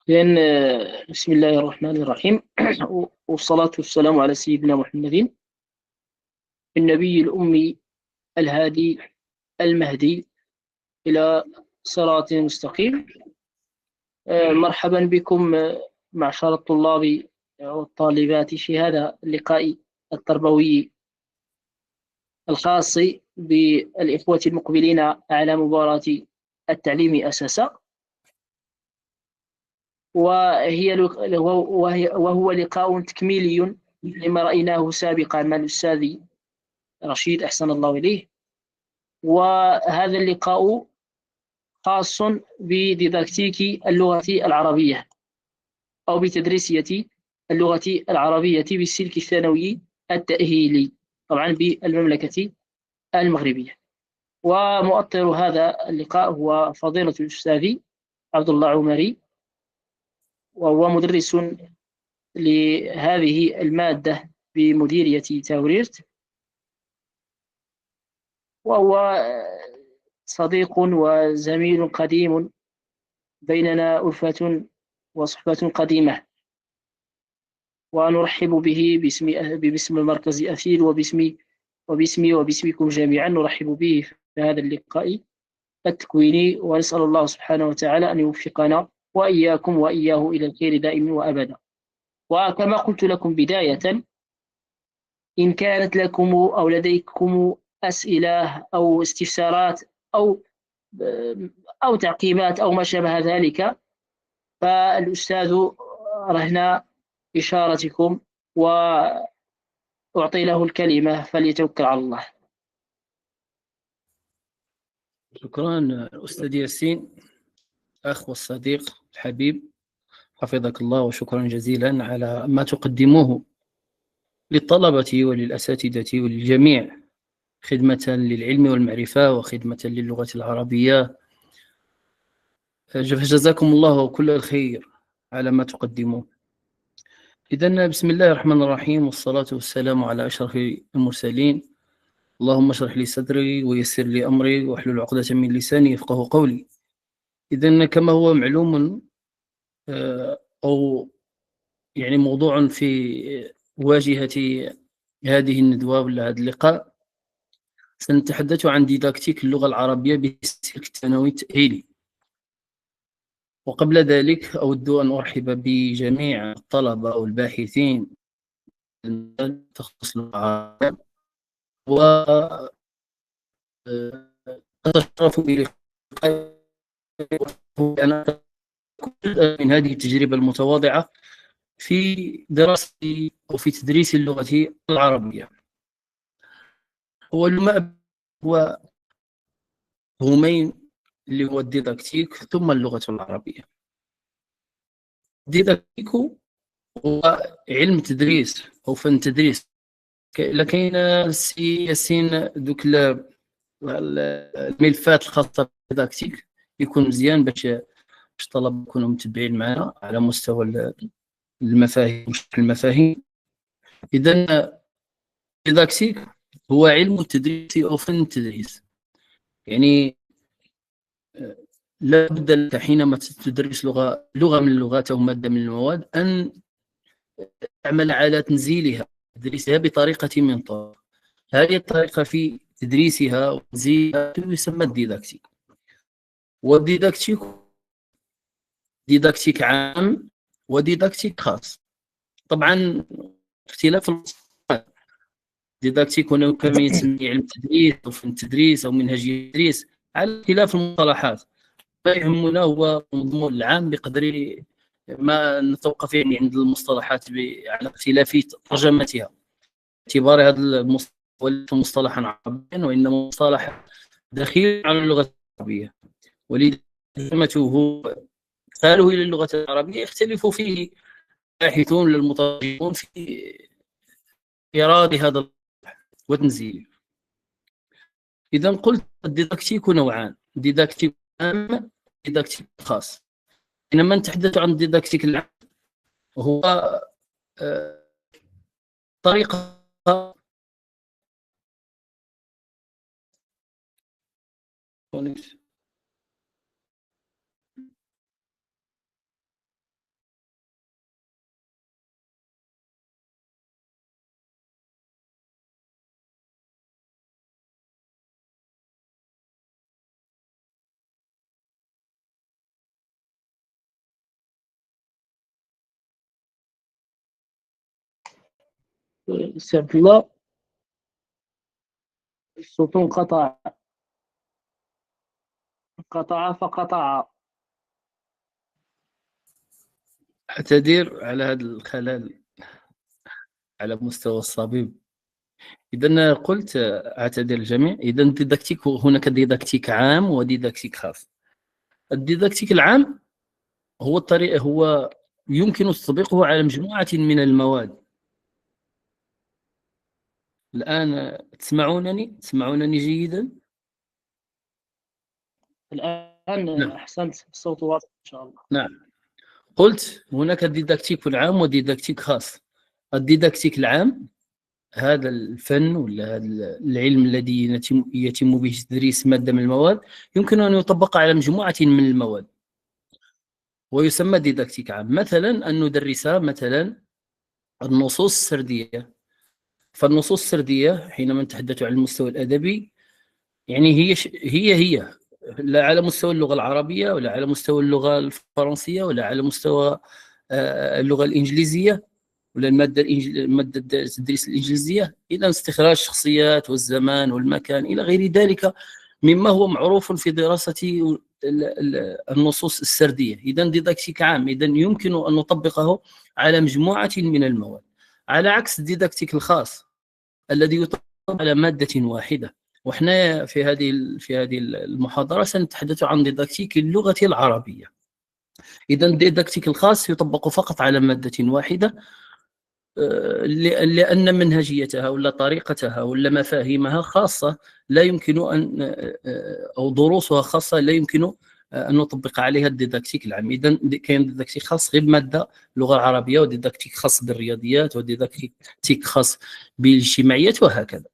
لأن بسم الله الرحمن الرحيم والصلاة والسلام على سيدنا محمد النبي الأمي الهادي المهدي إلى صراط مستقيم. مرحبا بكم معشر الطلاب والطالبات في هذا اللقاء التربوي الخاص بالإخوة المقبلين على مباراة التعليم أساسا. وهو لقاء تكميلي لما رأيناه سابقا مع الأستاذ رشيد أحسن الله إليه. وهذا اللقاء خاص بديداكتيك اللغة العربية أو بتدريسية اللغة العربية بالسلك الثانوي التأهيلي، طبعا بالمملكة المغربية. ومؤطر هذا اللقاء هو فضيلة الأستاذ عبد الله عمري، وهو مدرس لهذه المادة بمديرية تاوريرت، وهو صديق وزميل قديم، بيننا ألفة وصحبة قديمة. ونرحب به باسم المركز أثير وباسمي وباسمكم جميعا، نرحب به في هذا اللقاء التكويني، ونسأل الله سبحانه وتعالى أن يوفقنا وإياكم وإياه إلى الخير دائما وأبدا. وكما قلت لكم بداية، إن كانت لكم أو لديكم أسئلة أو استفسارات أو أو تعقيبات أو ما شابه ذلك، فالأستاذ رهن إشارتكم وأعطي له الكلمة، فليتوكل على الله. شكرا أستاذ ياسين، أخ والصديق الحبيب، حفظك الله، وشكرا جزيلا على ما تقدموه للطلبة وللأساتذة وللجميع خدمة للعلم والمعرفة وخدمة للغة العربية. جزاكم الله كل الخير على ما تقدموه. إذن بسم الله الرحمن الرحيم، والصلاة والسلام على أشرف المرسلين. اللهم اشرح لي صدري ويسر لي أمري واحلل عقدة من لساني يفقه قولي. إذن كما هو معلوم، أو يعني موضوع في واجهة هذه الندوة ولا هذا اللقاء، سنتحدث عن ديداكتيك اللغة العربية بالسلك الثانوي التأهيلي. وقبل ذلك أود أن أرحب بجميع الطلبة أو الباحثين تخصص اللغة العربية، وأتشرف بلقاء أنا من هذه التجربة المتواضعة في دراستي أو في تدريس اللغة العربية. هو الماء هو همين، اللي هو الديداكتيك ثم اللغة العربية. الديداكتيك هو علم تدريس أو فن تدريس. لكن سي ياسين دوك الملفات الخاصة بالديداكتيك يكون مزيان باش الطلبة يكونوا متبعين معنا على مستوى المفاهيم. إذن الديداكتيك هو علم التدريس أو فن التدريس. يعني لا بد لك حينما تدرس لغة من اللغات أو مادة من المواد أن تعمل على تنزيلها، تدريسها بطريقة من طرق. هذه الطريقة في تدريسها وتنزيلها يسمى الديداكتيك. والديداكتيك ديداكتيك عام وديداكتيك خاص. طبعا اختلاف المصطلحات. ديداكتيك هنا كما يسمى علم التدريس أو فن التدريس أو منهجية التدريس، على اختلاف المصطلحات. ما يهمنا هو المضمون العام بقدر ما نتوقف يعني عند المصطلحات على اختلاف ترجمتها، باعتبار هذا المصطلح وليس مصطلحا عربيا وإنما مصطلح دخيل على اللغة العربية، ولذا ترجمته إدخاله إلى اللغة العربية يختلف فيه باحثون للمترجمون في إيراد هذا وتنزيله. إذا قلت الديداكتيك نوعان: ديداكتيك عام، ديداكتيك خاص. حينما نتحدث عن الديداكتيك العام هو طريقة سي عبد الله، الصوت انقطع. قطع فقطع. أعتذر على هذا الخلل على مستوى الصبيب. إذا قلت أعتذر الجميع. إذا ديداكتيك، هناك ديداكتيك عام وديداكتيك خاص. الديداكتيك العام هو الطريقة، هو يمكن تطبيقه على مجموعة من المواد. الآن تسمعونني جيدا؟ الآن نعم. أحسنت، الصوت واضح إن شاء الله. نعم. قلت هناك ديداكتيك عام وديداكتيك خاص. الديداكتيك العام هذا الفن ولا هذا العلم الذي يتم به تدريس مادة من المواد، يمكن أن يطبق على مجموعة من المواد ويسمى ديداكتيك عام. مثلا أن ندرس مثلا النصوص السردية. فالنصوص السردية حينما نتحدث عن المستوى الأدبي، يعني هي لا على مستوى اللغة العربية ولا على مستوى اللغة الفرنسية ولا على مستوى اللغة الإنجليزية ولا مادة التدريس الإنجليزية. إذا استخراج الشخصيات والزمان والمكان إلى غير ذلك مما هو معروف في دراسة النصوص السردية. إذا ديداكتيك عام، إذا يمكن أن نطبقه على مجموعة من المواد، على عكس الديداكتيك الخاص الذي يطبق على مادة واحدة. وإحنا في هذه المحاضرة سنتحدث عن ديداكتيك اللغة العربية. إذا الديداكتيك الخاص يطبق فقط على مادة واحدة، لأن منهجيتها ولا طريقتها ولا مفاهيمها خاصة، لا يمكن أن أو دروسها خاصة، لا يمكن أن نطبق عليها الديداكتيك العام. إذا كاين ديداكتيك خاص غير بمادة اللغة العربية، وديداكتيك خاص بالرياضيات، وديداكتيك خاص بالاجتماعيات، وهكذا.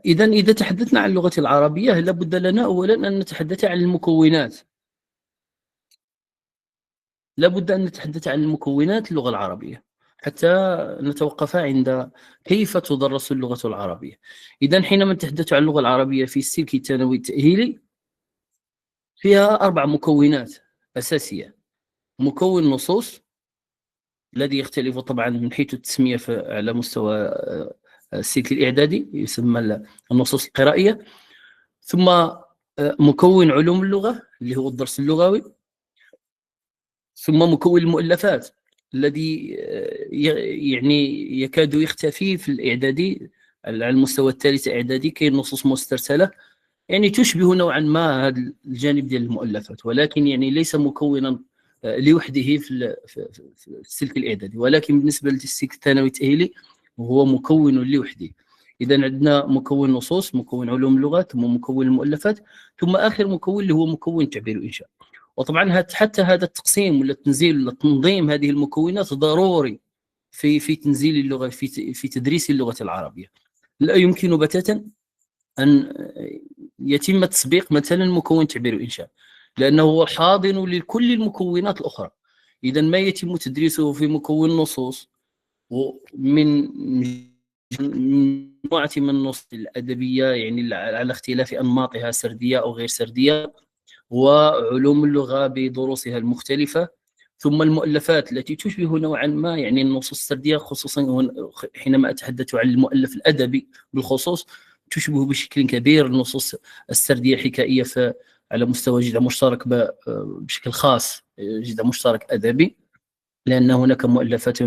إذا تحدثنا عن اللغة العربية، لابد لنا أولا أن نتحدث عن المكونات. لابد أن نتحدث عن المكونات اللغة العربية حتى نتوقف عند كيف تدرس اللغة العربية. إذا حينما نتحدث عن اللغة العربية في السلك الثانوي التأهيلي، فيها 4 مكونات أساسية. مكون نصوص الذي يختلف طبعا من حيث التسمية على مستوى السلك الإعدادي، يسمى النصوص القرائية. ثم مكون علوم اللغة اللي هو الدرس اللغوي. ثم مكون المؤلفات الذي يعني يكاد يختفي في الإعدادي. على المستوى الثالث إعدادي كاين نصوص مسترسلة، يعني تشبه نوعا ما هذا الجانب ديال المؤلفات، ولكن يعني ليس مكونا لوحده في السلك الإعدادي، ولكن بالنسبة للسلك الثانوي التأهيلي هو مكون لوحده. إذا عندنا مكون نصوص، مكون علوم اللغات، ثم مكون المؤلفات، ثم آخر مكون اللي هو مكون تعبير وإنشاء. وطبعا حتى هذا التقسيم ولا التنزيل ولا تنظيم هذه المكونات ضروري في تنزيل اللغة، في تدريس اللغة العربية. لا يمكن بتاتا أن يتم تسبيق مثلا مكون تعبير وإنشاء، لأنه هو حاضن لكل المكونات الأخرى. إذا ما يتم تدريسه في مكون نصوص ومن مجموعة من النصوص الأدبية، يعني على اختلاف أنماطها، سردية أو غير سردية، وعلوم اللغة بدروسها المختلفة، ثم المؤلفات التي تشبه نوعا ما يعني النصوص السردية، خصوصا حينما أتحدث عن المؤلف الأدبي بالخصوص، تشبه بشكل كبير النصوص السردية حكائية على مستوى جذع مشترك بشكل خاص، جذع مشترك أدبي، لأن هناك مؤلفات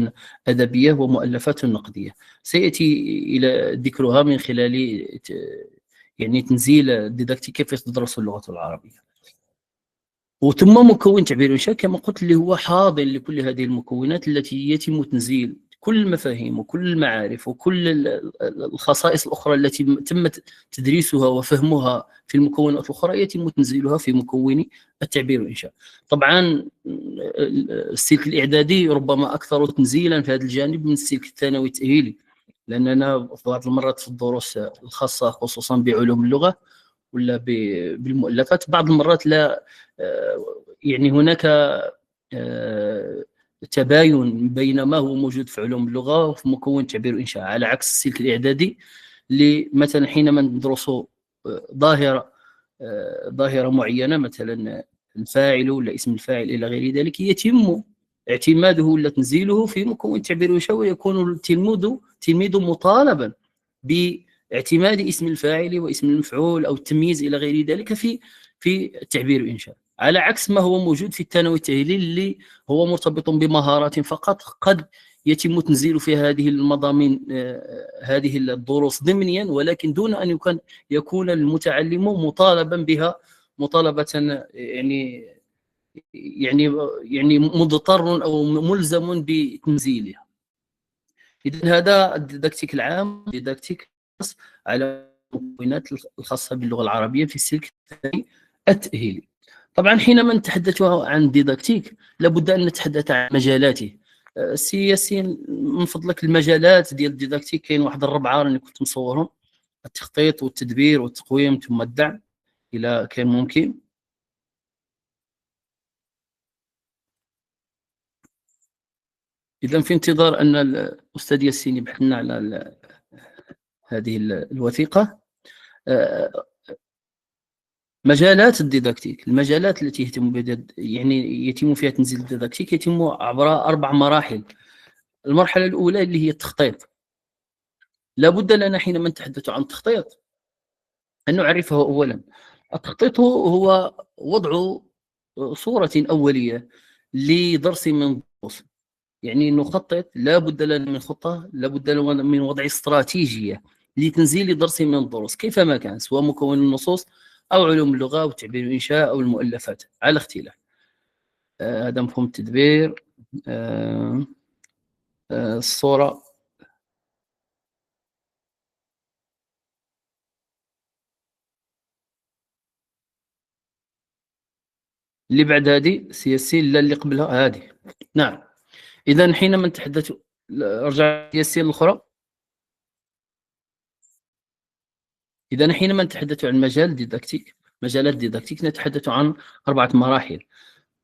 أدبية ومؤلفات نقدية سيأتي إلى ذكرها من خلال يعني تنزيل الديداكتيك كيف تدرس اللغة العربية. وثم مكون تعبير وإنشاء كما قلت اللي هو حاضن لكل هذه المكونات التي يتم تنزيل كل المفاهيم وكل المعارف وكل الخصائص الأخرى التي تم تدريسها وفهمها في المكونات الأخرى، يتم تنزيلها في مكون التعبير والإنشاء. طبعا السلك الإعدادي ربما أكثر تنزيلا في هذا الجانب من السلك الثانوي التأهيلي، لأننا في بعض المرات في الدروس الخاصة خصوصا بعلوم اللغة ولا بالمؤلفات بعض المرات لا يعني هناك تباين بين ما هو موجود في علوم اللغة وفي مكون تعبير وإنشاء، على عكس السلك الإعدادي اللي مثلا حينما ندرس ظاهرة معينة، مثلا الفاعل ولا اسم الفاعل إلى غير ذلك، يتم اعتماده ولا تنزيله في مكون التعبير الإنشائي، ويكون التلميذ مطالبا باعتماد اسم الفاعل واسم المفعول أو التمييز إلى غير ذلك في التعبير الإنشائي، على عكس ما هو موجود في الثانوي التأهيلي اللي هو مرتبط بمهارات فقط. قد يتم تنزيل في هذه المضامين هذه الدروس ضمنيا، ولكن دون أن يكون المتعلم مطالبا بها مطالبة يعني مضطر أو ملزم بتنزيلها. إذن هذا الديداكتيك العام، ديداكتيك على المكونات الخاصة باللغة العربية في السلك التأهيلي. طبعا حينما نتحدث عن ديداكتيك لابد أن نتحدث عن مجالاته. سي ياسين من فضلك المجالات ديال الديداكتيك كاين واحد 4 راني كنت مصورهم: التخطيط والتدبير والتقويم ثم الدعم إلى كان ممكن. إذا في انتظار أن الأستاذ ياسين يبحث لنا على هذه الوثيقة. مجالات الديداكتيك، المجالات التي يتم فيها تنزيل الديداكتيك يتم عبر 4 مراحل. المرحلة الأولى اللي هي التخطيط. لابد لنا حينما نتحدث عن التخطيط أن نعرفه أولا. التخطيط هو وضع صورة أولية لدرس من دروس، يعني نخطط، لابد لنا من خطة، لابد لنا من وضع استراتيجية لتنزيل درس من الدروس كيفما كان، سواء مكون النصوص أو علوم اللغة أو تعبير الإنشاء أو المؤلفات على اختلاف. هذا مفهوم التدبير. الصورة اللي بعد هذه سياسي لا اللي قبلها هذه. نعم. إذا حينما نتحدث، رجع سياسي الأخرى. إذا حينما نتحدث عن مجالات الديداكتيك نتحدث عن 4 مراحل: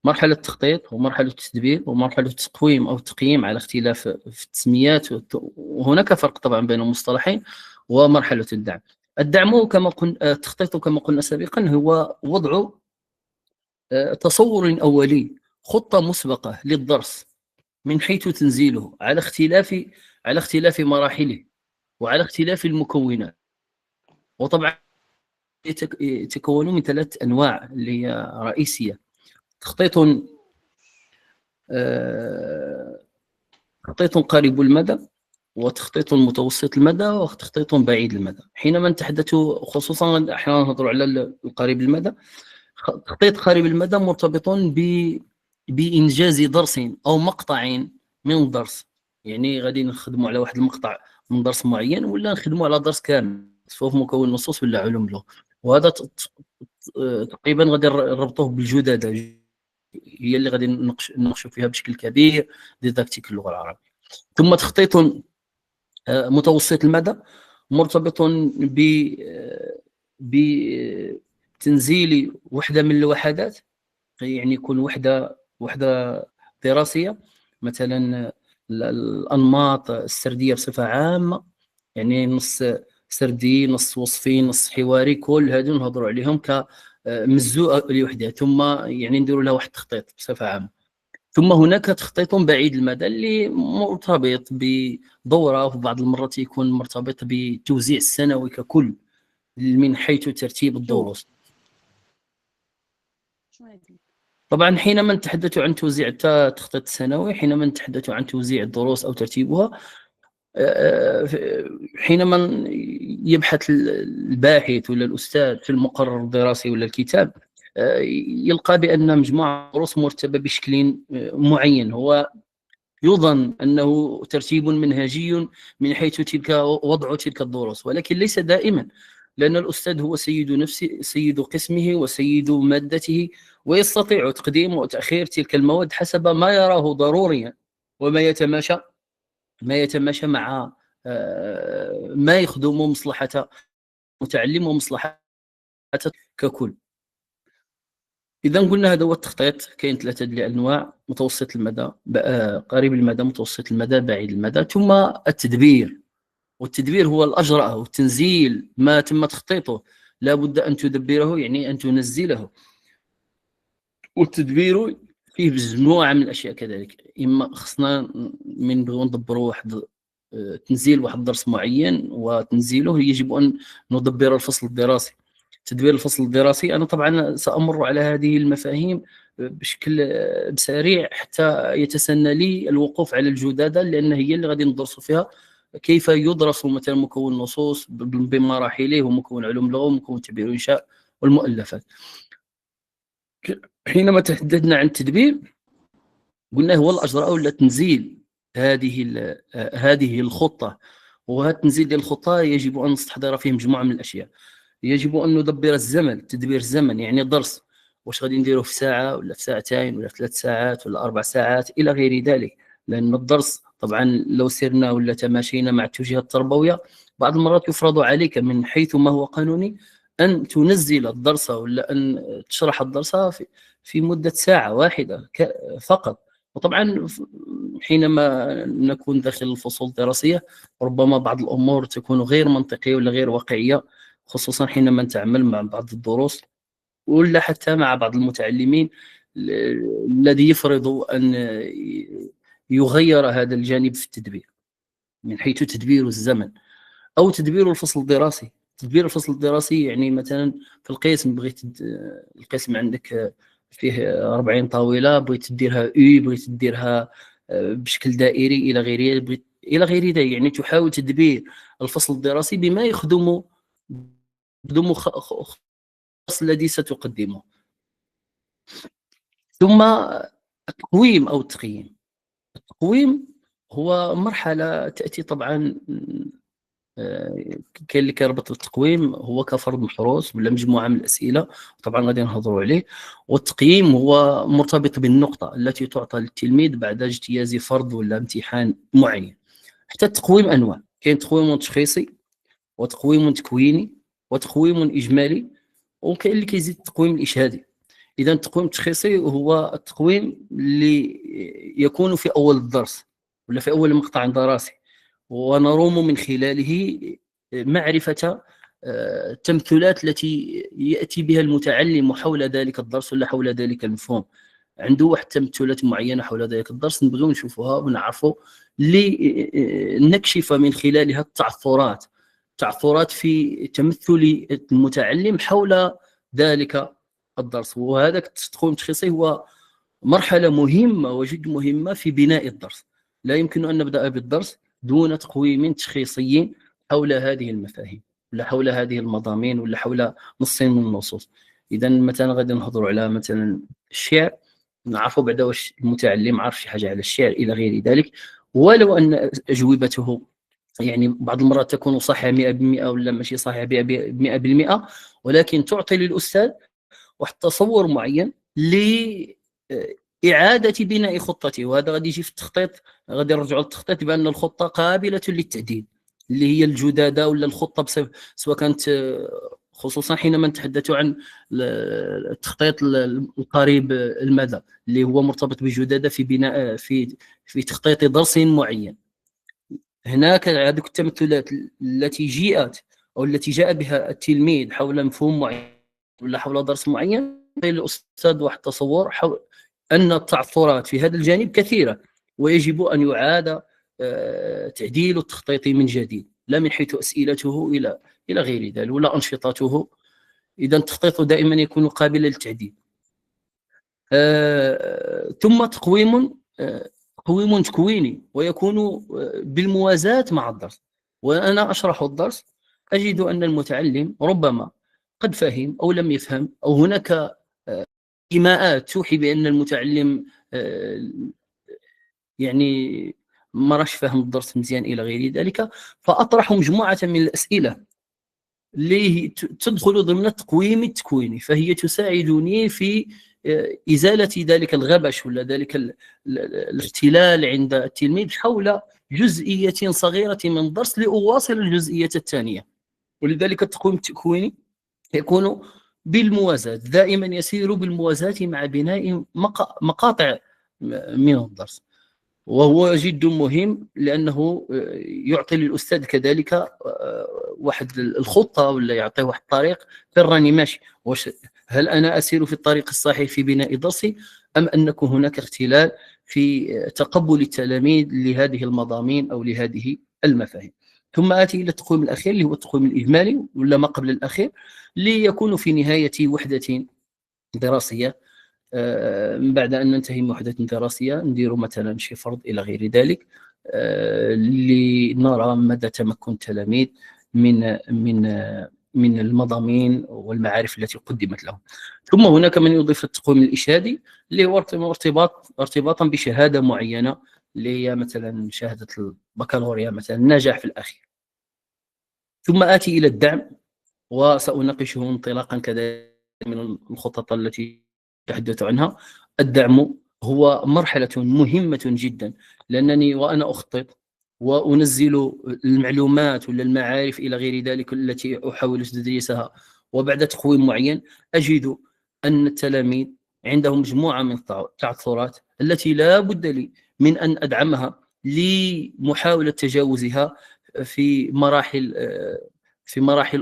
مرحلة التخطيط، ومرحلة التدبير، ومرحلة التقويم أو التقييم على اختلاف في التسميات، وهناك فرق طبعا بين المصطلحين، ومرحلة الدعم. الدعم كما قلنا، التخطيط كما قلنا سابقا هو وضع تصور أولي، خطة مسبقة للدرس من حيث تنزيله على اختلاف مراحله وعلى اختلاف المكونات. وطبعا يتكون من 3 أنواع اللي هي رئيسية: تخطيط قريب المدى، وتخطيط متوسط المدى، وتخطيط بعيد المدى. حينما نتحدث خصوصا احيانا نهضروا على القريب المدى، تخطيط قريب المدى مرتبط بإنجاز درس أو مقطع من الدرس، يعني غادي نخدموا على واحد المقطع من درس معين ولا نخدموا على درس كامل سواء في مكون النصوص ولا علوم اللغة. وهذا تقريبا غادي نربطوه بالجدادة، هي اللي غادي نناقشوا فيها بشكل كبير ديداكتيك اللغة العربية. ثم تخطيط متوسط المدى مرتبط بتنزيل وحدة من الوحدات، يعني يكون وحدة دراسية، مثلا الأنماط السردية بصفة عامة، يعني نص سردي، نص وصفي، نص حواري، كل هذو نهضروا عليهم كمزوء لوحدها، ثم يعني نديروا لها واحد التخطيط بصفة عامة. ثم هناك تخطيط بعيد المدى اللي مرتبط بدورة، وفي بعض المرات يكون مرتبط بتوزيع السنوي ككل من حيث ترتيب الدروس. طبعا حينما نتحدث عن توزيع التخطيط السنوي، حينما نتحدث عن توزيع الدروس أو ترتيبها، حينما يبحث الباحث ولا الأستاذ في المقرر الدراسي ولا الكتاب، يلقى بأن مجموعة الدروس مرتبة بشكل معين، هو يظن أنه ترتيب منهجي من حيث وضع تلك الدروس، ولكن ليس دائما، لأن الأستاذ هو سيد نفسه، سيد قسمه وسيد مادته، ويستطيع تقديم وتأخير تلك المواد حسب ما يراه ضروريا، وما يتماشى مع ما يخدم مصلحة المتعلم ومصلحة ككل. إذا قلنا هذا هو التخطيط. كاين 3 الأنواع: متوسط المدى، قريب المدى، متوسط المدى، بعيد المدى. ثم التدبير، والتدبير هو الأجرأ والتنزيل ما تم تخطيطه، لا بد أن تدبره، يعني أن تنزله. والتدبير فيه مجموعه من الاشياء كذلك. اما خصنا من نبغيو ندبروا واحد تنزيل واحد الدرس معين وتنزيله، يجب ان ندبر الفصل الدراسي. تدبير الفصل الدراسي، انا طبعا سامر على هذه المفاهيم بشكل سريع حتى يتسنى لي الوقوف على الجدادة، لان هي اللي غادي ندرسوا فيها كيف يدرس مثلا مكون النصوص بمراحله، ومكون علوم اللغه، ومكون تعبير الانشاء والمؤلفات. حينما تحدثنا عن التدبير قلنا هو الأجراء ولا تنزيل هذه الخطة. وهذا التنزيل ديال الخطة يجب أن نستحضر فيه مجموعة من الأشياء. يجب أن ندبر الزمن، تدبير الزمن يعني درس واش غادي نديروه في ساعة ولا في ساعتين ولا في 3 ساعات ولا 4 ساعات إلى غير ذلك. لأن الدرس طبعا لو سرنا ولا تماشينا مع التوجيهات التربوية بعض المرات يفرض عليك من حيث ما هو قانوني أن تنزل الدرس ولا أن تشرح الدرس في مدة ساعة واحدة فقط. وطبعا حينما نكون داخل الفصول الدراسية ربما بعض الأمور تكون غير منطقية ولا غير واقعية، خصوصا حينما نتعامل مع بعض الدروس ولا حتى مع بعض المتعلمين الذي يفرض أن يغير هذا الجانب في التدبير من حيث تدبير الزمن أو تدبير الفصل الدراسي. تدبير الفصل الدراسي يعني مثلا في القسم بغيت القسم عندك فيه 40 طاولة، بغيت تديرها بغيت تديرها بشكل دائري إلى غير ذلك. يعني تحاول تدبير الفصل الدراسي بما يخدم الخاص الذي ستقدمه. ثم التقويم أو التقييم. التقويم هو مرحلة تأتي طبعا كاين اللي كيربط التقويم هو كفرض محروس ولا مجموعة من الأسئلة، طبعا غادي نهضروا عليه. والتقييم هو مرتبط بالنقطة التي تعطى للتلميذ بعد اجتياز فرض ولا امتحان معين. حتى التقويم أنواع، كاين تقويم تشخيصي وتقويم تكويني وتقويم إجمالي، وكاين اللي كيزيد التقويم الإشهادي. إذا التقويم التشخيصي هو التقويم اللي يكون في أول الدرس ولا في أول مقطع دراسي، ونروم من خلاله معرفة التمثلات التي يأتي بها المتعلم حول ذلك الدرس ولا حول ذلك المفهوم. عنده واحد تمثلات معينة حول ذلك الدرس نبغيو نشوفوها ونعرفوا لنكشف من خلالها التعثرات في تمثل المتعلم حول ذلك الدرس. وهذا التقويم التشخيصي هو مرحلة مهمة وجد مهمة في بناء الدرس. لا يمكن أن نبدأ بالدرس دون تقويم تشخيصي حول هذه المفاهيم ولا حول هذه المضامين ولا حول نص من النصوص. إذا مثلا غادي نهضروا على مثلا الشعر، نعرفوا بعدا واش المتعلم عارف شي حاجة على الشعر إلى غير ذلك، ولو أن أجوبته يعني بعض المرات تكون صحيحة 100% ولا ماشي صحيحة 100%، ولكن تعطي للأستاذ واحد تصور معين لإعادة بناء خطته. وهذا غادي يجي في التخطيط، غادي نرجعوا للتخطيط بأن الخطة قابلة للتعديل اللي هي الجدادة ولا الخطة سواء كانت خصوصا حينما نتحدث عن التخطيط القريب المدى اللي هو مرتبط بجدادة في بناء في تخطيط درس معين. هناك هذه التمثلات التي جاءت أو التي جاء بها التلميذ حول مفهوم معين ولا حول درس معين، الأستاذ واحد تصور حول أن التعثرات في هذا الجانب كثيرة ويجب أن يعاد تعديل التخطيط من جديد، لا من حيث أسئلته إلى غير ذلك ولا أنشطته. إذا التخطيط دائما يكون قابلا للتعديل. ثم تقويم تكويني ويكون بالموازاة مع الدرس. وأنا أشرح الدرس أجد أن المتعلم ربما قد فهم أو لم يفهم، أو هناك إيماءات توحي بأن المتعلم يعني ما راش فاهم الدرس مزيان إلى غير ذلك، فأطرح مجموعة من الأسئلة اللي تدخل ضمن التقويم التكويني، فهي تساعدني في إزالة ذلك الغبش ولا ذلك الاختلال عند التلميذ حول جزئية صغيرة من الدرس لأواصل الجزئية الثانية. ولذلك التقويم التكويني يكون بالموازاة، دائما يسير بالموازاة مع بناء مقاطع من الدرس، وهو جد مهم لأنه يعطي للأستاذ كذلك واحد الخطة ولا يعطيه واحد الطريق في راني ماشي، هل أنا أسير في الطريق الصحيح في بناء درسي أم أن هناك اختلال في تقبل التلاميذ لهذه المضامين أو لهذه المفاهيم. ثم آتي إلى التقويم الأخير اللي هو التقويم الإجمالي ولا ما قبل الأخير، ليكون في نهاية وحدة دراسية. من بعد أن ننتهي من وحدة دراسية ندير مثلا شي فرض إلى غير ذلك، لنرى مدى تمكن التلاميذ من المضامين والمعارف التي قدمت لهم. ثم هناك من يضيف التقويم الإشهادي اللي هو ارتباطا بشهادة معينة، اللي هي مثلا شهادة البكالوريا مثلا النجاح في الأخير. ثم آتي إلى الدعم، وسأناقشه انطلاقا كذلك من الخطط التي تحدث عنها. الدعم هو مرحلة مهمة جدا، لأنني وأنا أخطط وأنزل المعلومات ولا المعارف إلى غير ذلك التي أحاول تدريسها، وبعد تقويم معين أجد أن التلاميذ عندهم مجموعة من التعثرات التي لا بد لي من أن أدعمها لمحاولة تجاوزها في مراحل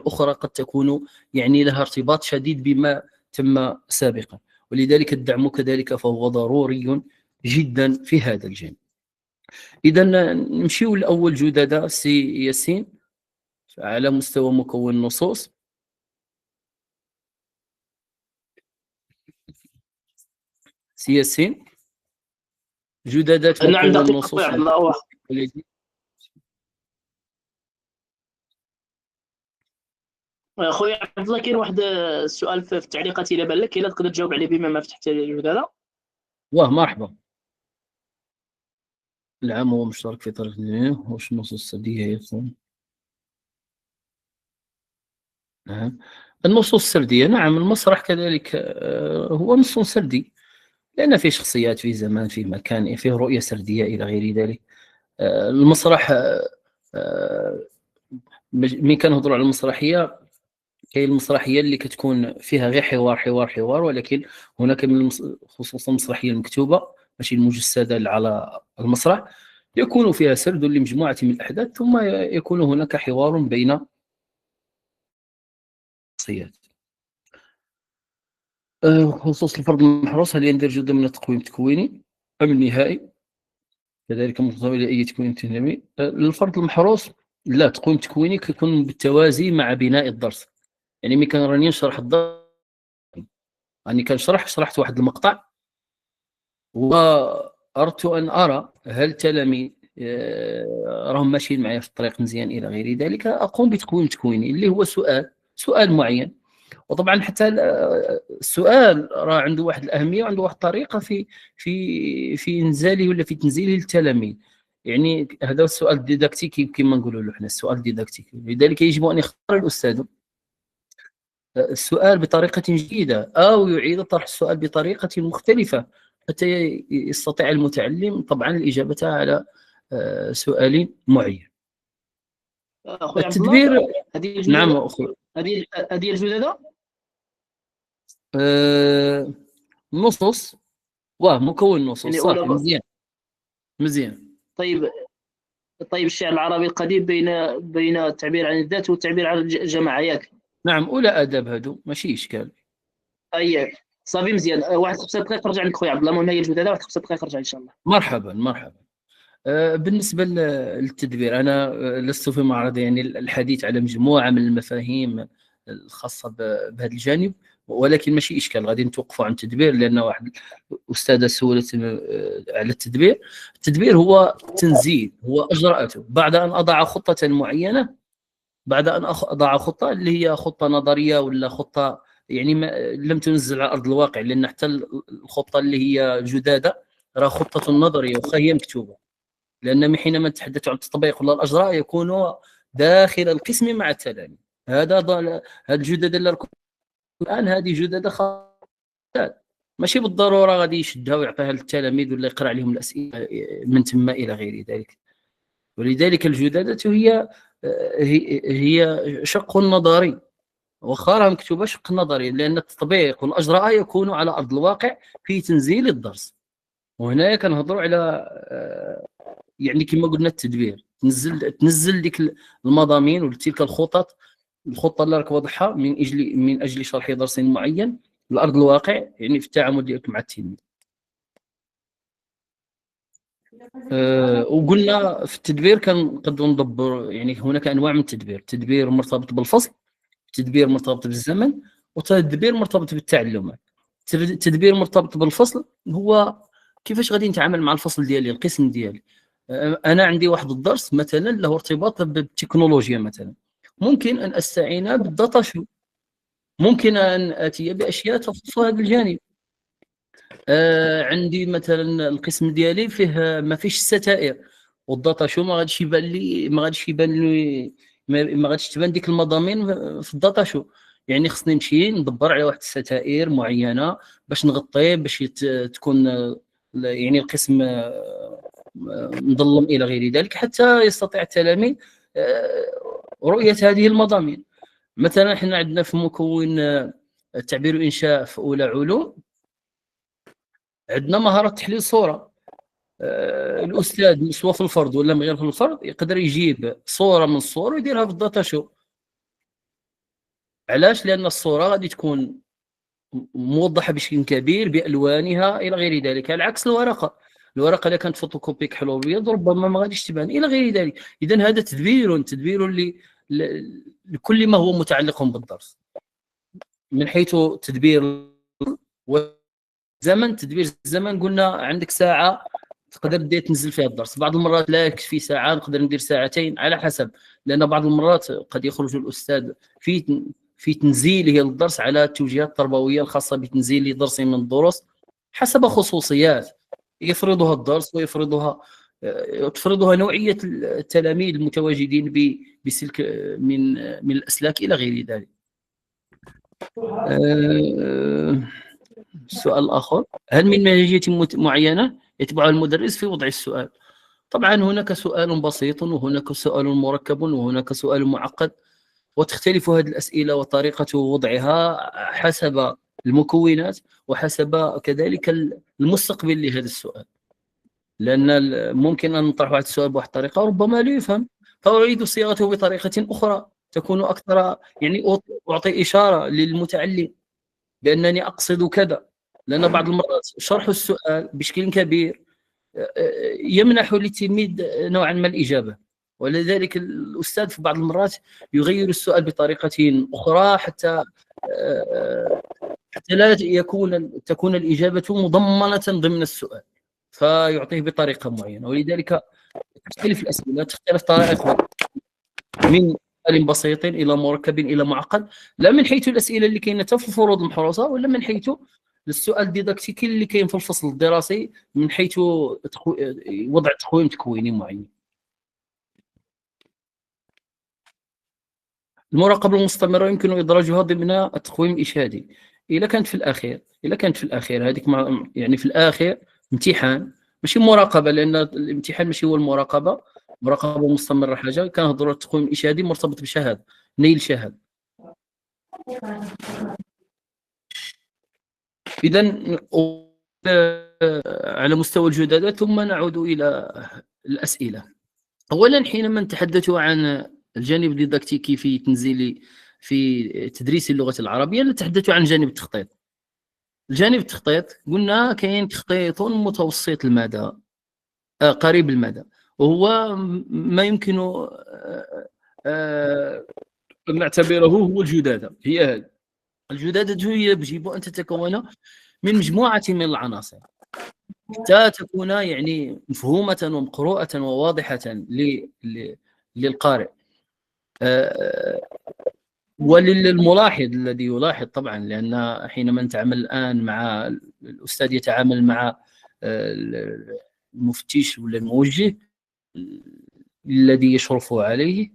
أخرى قد تكون يعني لها ارتباط شديد بما تم سابقا. ولذلك الدعم كذلك فهو ضروري جدا في هذا الجانب. إذا نمشيو لأول جددة سي ياسين على مستوى مكون النصوص. سي ياسين جددات مكون النصوص. خويا عبد الله، كاين واحد السؤال في التعليقات الى بان لك، الا تقدر تجاوب عليه بما ما فتحت الجداده. واه مرحبا. العام هو مشترك في طريق الدنيا، واش النصوص السرديه يكون؟ نعم النصوص السرديه، نعم المسرح كذلك هو نص سردي، لأن فيه شخصيات، فيه زمان، فيه مكان، فيه رؤية سردية إلى غير ذلك. المسرح مين كنهضروا على المسرحية، كاين المسرحيه اللي كتكون فيها غير حوار، ولكن هناك من خصوصا المسرحيه المكتوبه ماشي المجسده على المسرح، يكون فيها سرد لمجموعه من الاحداث، ثم يكون هناك حوار بين الشخصيات. خصوص الفرد المحروس، هل يندرج ضمن التقويم التكويني ام النهائي؟ كذلك مرتبط الى اي تكوين تنمي. الفرد المحروس لا، تقويم تكويني كيكون بالتوازي مع بناء الدرس. يعني ملي كنراني نشرح الدرس راني شرحت واحد المقطع، وأردت أن أرى هل التلاميذ راهم ماشيين معايا في الطريق مزيان إلى غير ذلك، أقوم بتكوين تكويني اللي هو سؤال معين. وطبعا حتى السؤال راه عنده واحد الأهمية وعنده واحد الطريقة في إنزاله ولا في تنزيله للتلاميذ. يعني هذا السؤال الديداكتيكي كما نقولوا له حنا، السؤال الديداكتيكي. لذلك يجب أن يختار الأستاذ السؤال بطريقة جيدة أو يعيد طرح السؤال بطريقة مختلفة حتى يستطيع المتعلم طبعا الإجابة على سؤال معين. التدبير، نعم أخوي، هذه الجددة نصوص مكون نصوص صافي مزيان. طيب الشعر العربي القديم بين التعبير عن الذات والتعبير عن الجماعة ياك؟ نعم، أولى أدب هادو ماشي إشكال. أي صافي مزيان. واحد 5 دقائق نرجع لك خويا عبد الله، المهم هي الجددة، واحد 5 دقائق نرجع إن شاء الله. مرحبا. بالنسبة للتدبير، أنا لست في معرض يعني الحديث على مجموعة من المفاهيم الخاصة بهذا الجانب، ولكن ماشي إشكال غادي نتوقفوا عن التدبير، لأن واحد أستاذة سولت على التدبير. التدبير هو تنزيل، هو أجراءاته بعد أن أضع خطة معينة، بعد أن أضع خطة اللي هي خطة نظرية ولا خطة يعني لم تنزل على أرض الواقع، لأن حتى الخطة اللي هي جدادة راه خطة نظرية وخا هي مكتوبة، لأن حينما نتحدث عن التطبيق ولا الأجراء يكون داخل القسم مع التلاميذ. هذا الجدد اللي راكم الآن هذه جدد خاصة، ماشي بالضرورة غادي يشدها ويعطيها للتلاميذ ولا يقرأ عليهم الأسئلة من ثم إلى غير ذلك. ولذلك الجدادة هي شق نظري، واخا راه مكتوبه شق نظري، لأن التطبيق والأجراء يكون على أرض الواقع في تنزيل الدرس. وهنا كنهضروا على يعني كما قلنا التدبير، تنزل ديك المضامين وتلك الخطه اللي راك واضحه من اجل شرح درس معين لارض الواقع، يعني في التعامل ديالك مع التلميذ. وقلنا في التدبير كنقدروا ندبر، يعني هناك انواع من التدبير: تدبير مرتبط بالفصل، تدبير مرتبط بالزمن، وتدبير مرتبط بالتعلمات. التدبير مرتبط بالفصل هو كيفاش غادي نتعامل مع الفصل ديالي، القسم ديالي. انا عندي واحد الدرس مثلا له ارتباط بالتكنولوجيا مثلا، ممكن ان استعين بالداتا شو، ممكن ان اتي باشياء تخص هذا الجانب. عندي مثلا القسم ديالي فيه ما فيش الستائر، والداتا شو ما غاديش يبان لي، ما غاديش تبان ديك المضامين في الداتا شو. يعني خصني نمشي ندبر على واحد الستائر معينه باش نغطي، باش تكون يعني القسم مظلم الى غير ذلك، حتى يستطيع التلاميذ رؤيه هذه المضامين. مثلا احنا عندنا في مكون التعبير والانشاء في اولى علوم، عندنا مهاره تحليل الصوره. الاستاذ سواء في الفرد ولا من غير في الفرد يقدر يجيب صوره من الصور ويديرها في الداتا شو. علاش؟ لان الصوره غادي تكون موضحه بشكل كبير بالوانها الى غير ذلك، على عكس الورقه. الورقه اذا كانت فوتوكوبي كحل ابيض ربما ما غاديش تبان الى غير ذلك. اذا هذا تدبير لكل ما هو متعلق بالدرس، من حيث تدبير والزمن. تدبير الزمن قلنا عندك ساعه تقدر دير تنزل فيها الدرس، بعض المرات لا يكفي ساعه، نقدر ندير ساعتين على حسب، لان بعض المرات قد يخرج الاستاذ في تنزيله للدرس على التوجيهات التربويه الخاصه بتنزيل درس من الدروس حسب خصوصيات يفرضها الدرس ويفرضها تفرضها نوعيه التلاميذ المتواجدين بسلك من الاسلاك الى غير ذلك. السؤال الاخر: هل من منهجيه معينه يتبعها المدرس في وضع السؤال؟ طبعا هناك سؤال بسيط، وهناك سؤال مركب، وهناك سؤال معقد، وتختلف هذه الأسئلة وطريقة وضعها حسب المكونات وحسب كذلك المستقبل لهذا السؤال. لأن ممكن أن نطرح واحد السؤال بواحد الطريقة ربما لا يفهم، فأعيد صياغته بطريقة أخرى تكون أكثر، يعني أعطي إشارة للمتعلم بأنني أقصد كذا. لأن بعض المرات شرح السؤال بشكل كبير يمنح للتلميذ نوعا ما الإجابة، ولذلك الأستاذ في بعض المرات يغير السؤال بطريقة أخرى حتى لا تكون الإجابة مضمنة ضمن السؤال، فيعطيه بطريقة معينة. ولذلك تختلف الأسئلة، تختلف طرائق من سؤال بسيط إلى مركب إلى معقد، لا من حيث الأسئلة اللي كاينة في الفروض المحروسة، ولا من حيث السؤال الديداكتيكي اللي كاين في الفصل الدراسي من حيث وضع تقويم تكويني معين. المراقبة المستمرة يمكن إدراجها ضمن التقويم الإشهادي إذا كانت في الأخير هذيك يعني في الأخير امتحان ماشي مراقبة، لأن الامتحان ماشي هو المراقبة. مراقبة مستمرة حاجة، كنهضروا على التقويم الإشهادي مرتبط بشهادة، نيل شهادة. إذا على مستوى الجدادات ثم نعود إلى الأسئلة. أولا حينما نتحدث عن الجانب الديداكتيكي في تدريس اللغة العربية نتحدث عن جانب التخطيط. الجانب التخطيط قلنا كاين تخطيط متوسط المدى قريب المدى، وهو ما يمكن أن نعتبره هو الجدادة. هي هذه الجدادة، هي يجب أن تتكون من مجموعة من العناصر حتى تكون يعني مفهومة ومقروءة وواضحة للقارئ وللملاحظ الذي يلاحظ طبعا. لأن حينما نتعامل الآن مع الأستاذ يتعامل مع المفتش ولا الموجه الذي يشرف عليه،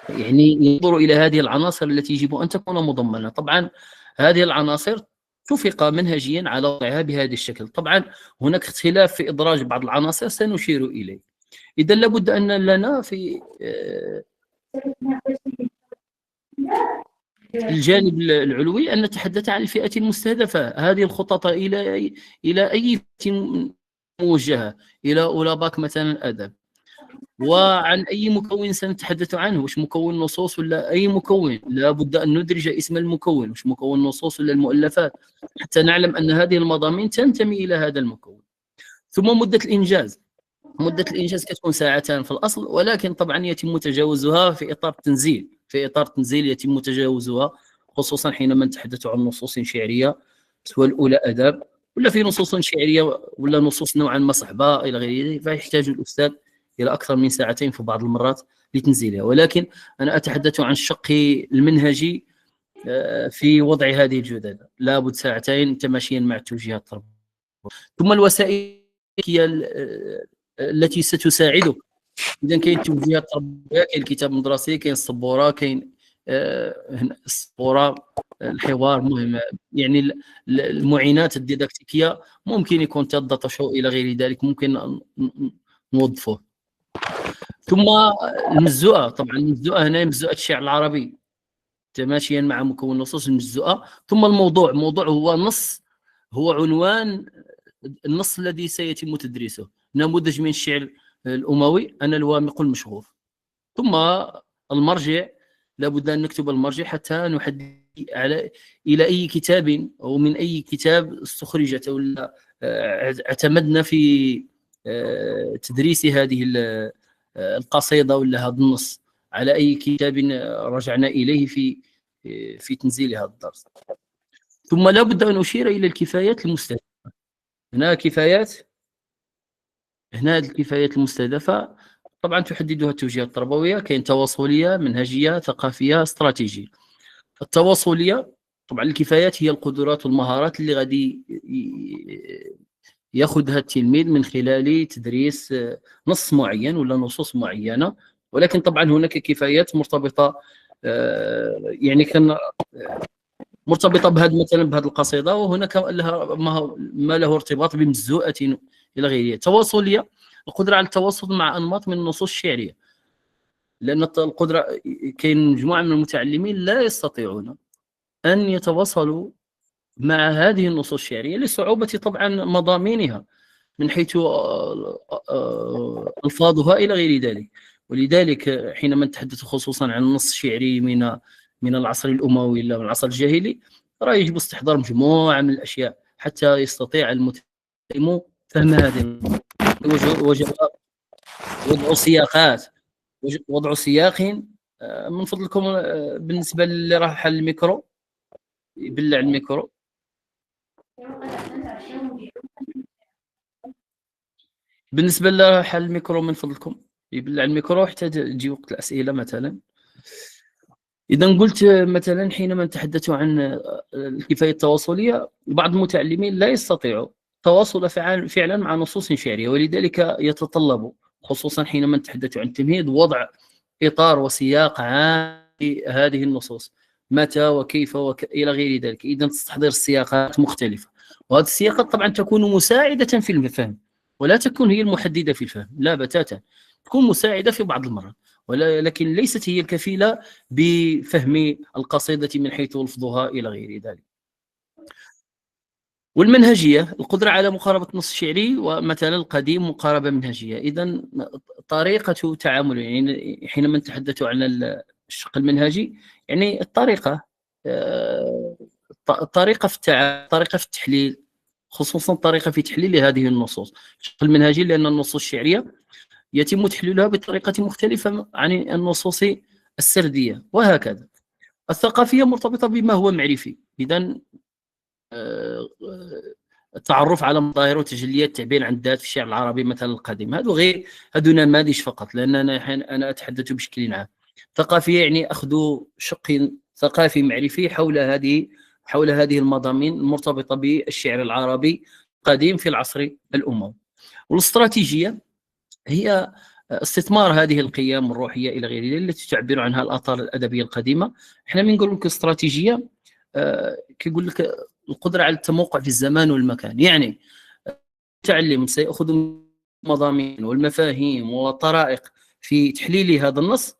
يعني ينظر إلى هذه العناصر التي يجب أن تكون مضمنة. طبعا هذه العناصر اتفق منهجيا على وضعها بهذا الشكل. طبعا هناك اختلاف في إدراج بعض العناصر سنشير إليه. إذا لابد أن لنا في الجانب العلوي أن نتحدث عن الفئة المستهدفة. هذه الخطط إلى أي فئة موجهة؟ إلى أولاباك مثلا أدب. وعن أي مكون سنتحدث عنه؟ وش مكون نصوص ولا أي مكون؟ لابد أن ندرج اسم المكون، وش مكون نصوص ولا المؤلفات، حتى نعلم أن هذه المضامين تنتمي إلى هذا المكون. ثم مدة الإنجاز. مدة الإنجاز كتكون ساعتان في الأصل، ولكن طبعا يتم تجاوزها في إطار التنزيل، يتم تجاوزها، خصوصا حينما نتحدث عن نصوص شعرية سواء الأولى أدب ولا في نصوص شعرية ولا نصوص نوعا ما صحبة إلى غيره، فيحتاج الأستاذ إلى أكثر من ساعتين في بعض المرات لتنزيلها. ولكن أنا أتحدث عن الشق المنهجي في وضع هذه الجدد، لابد ساعتين تماشيا مع التوجيهات التربوية. ثم الوسائل هي التي ستساعدك. اذا كاين توجيهات تربويه، كاين الكتاب المدرسي، كاين السبوره، كاين السبوره، الحوار مهم، يعني المعينات الديداكتيكيه ممكن يكون تضطشو الى غير ذلك، ممكن نوظفوه. ثم المزوءه، طبعا المزوءه هنا مزوءه الشعر العربي تماشيا مع مكون النصوص المجزوءه. ثم الموضوع، هو نص، هو عنوان النص الذي سيتم تدريسه، نموذج من الشعر الأموي، أنا الوامق المشهور. ثم المرجع، لابد أن نكتب المرجع حتى نحدد إلى أي كتاب أو من أي كتاب استخرجت أو اعتمدنا في تدريس هذه القصيدة ولا هذا النص، على أي كتاب رجعنا إليه في تنزيل هذا الدرس. ثم لابد أن أشير إلى الكفايات المستهدفة. هنا الكفايات المستهدفة طبعا تحددها التوجيهات التربوية. كاين تواصلية، منهجية، ثقافية، استراتيجية. التواصلية طبعا الكفايات هي القدرات والمهارات اللي غادي ياخذها التلميذ من خلال تدريس نص معين ولا نصوص معينة. ولكن طبعا هناك كفايات مرتبطة، يعني كان مرتبطه مثلا بهذه القصيده، وهناك لها ما له ارتباط بمزوءه الى غيره. التواصليه القدره على التواصل مع انماط من النصوص الشعريه، لان القدره، كاين مجموعه من المتعلمين لا يستطيعون ان يتواصلوا مع هذه النصوص الشعريه لصعوبه طبعا مضامينها من حيث الفاظها الى غير ذلك. ولذلك حينما نتحدث خصوصا عن النص الشعري من العصر الأموي ولا من العصر الجاهلي، راه يجب استحضار مجموعة من الأشياء حتى يستطيع المتعلم فهم هذه. وجب وضع سياق من فضلكم. بالنسبة اللي راه حل الميكرو، يبلع الميكرو. بالنسبة اللي راه حل الميكرو من فضلكم يبلع الميكرو حتى تجي وقت الأسئلة مثلا. إذا قلت مثلا حينما نتحدث عن الكفاية التواصلية، بعض المتعلمين لا يستطيعوا التواصل فعلا مع نصوص شعرية، ولذلك يتطلب خصوصا حينما نتحدث عن التمهيد وضع إطار وسياق عام لهذه النصوص، متى وكيف إلى غير ذلك. إذا تستحضر السياقات مختلفة، وهذه السياقات طبعا تكون مساعدة في الفهم ولا تكون هي المحددة في الفهم، لا بتاتا، تكون مساعدة في بعض المرات، ولكن ليست هي الكفيلة بفهم القصيدة من حيث لفظها إلى غير ذلك. والمنهجية القدرة على مقاربة النص الشعري ومثلا القديم مقاربة منهجية. إذا طريقة تعامل، يعني حينما نتحدث عن الشق المنهجي، يعني الطريقة في التحليل، خصوصا الطريقة في تحليل هذه النصوص. الشق المنهجي لأن النصوص الشعرية يتم تحليلها بطريقة مختلفة عن النصوص السردية، وهكذا. الثقافية مرتبطة بما هو معرفي، إذن التعرف على مظاهر وتجليات التعبير عن الذات في الشعر العربي مثلا القديم، هذو نماذج فقط، لأن أنا أتحدث بشكل عام. ثقافية يعني أخذ شق ثقافي معرفي حول هذه المضامين المرتبطة بالشعر العربي القديم في العصر الأموي. والاستراتيجية هي استثمار هذه القيم الروحية إلى غير ذلك التي تعبر عنها الآثار الأدبية القديمة. احنا بنقول لك استراتيجية كيقول لك القدرة على التموقع في الزمان والمكان، يعني المتعلم سيأخذ المضامين والمفاهيم والطرائق في تحليل هذا النص،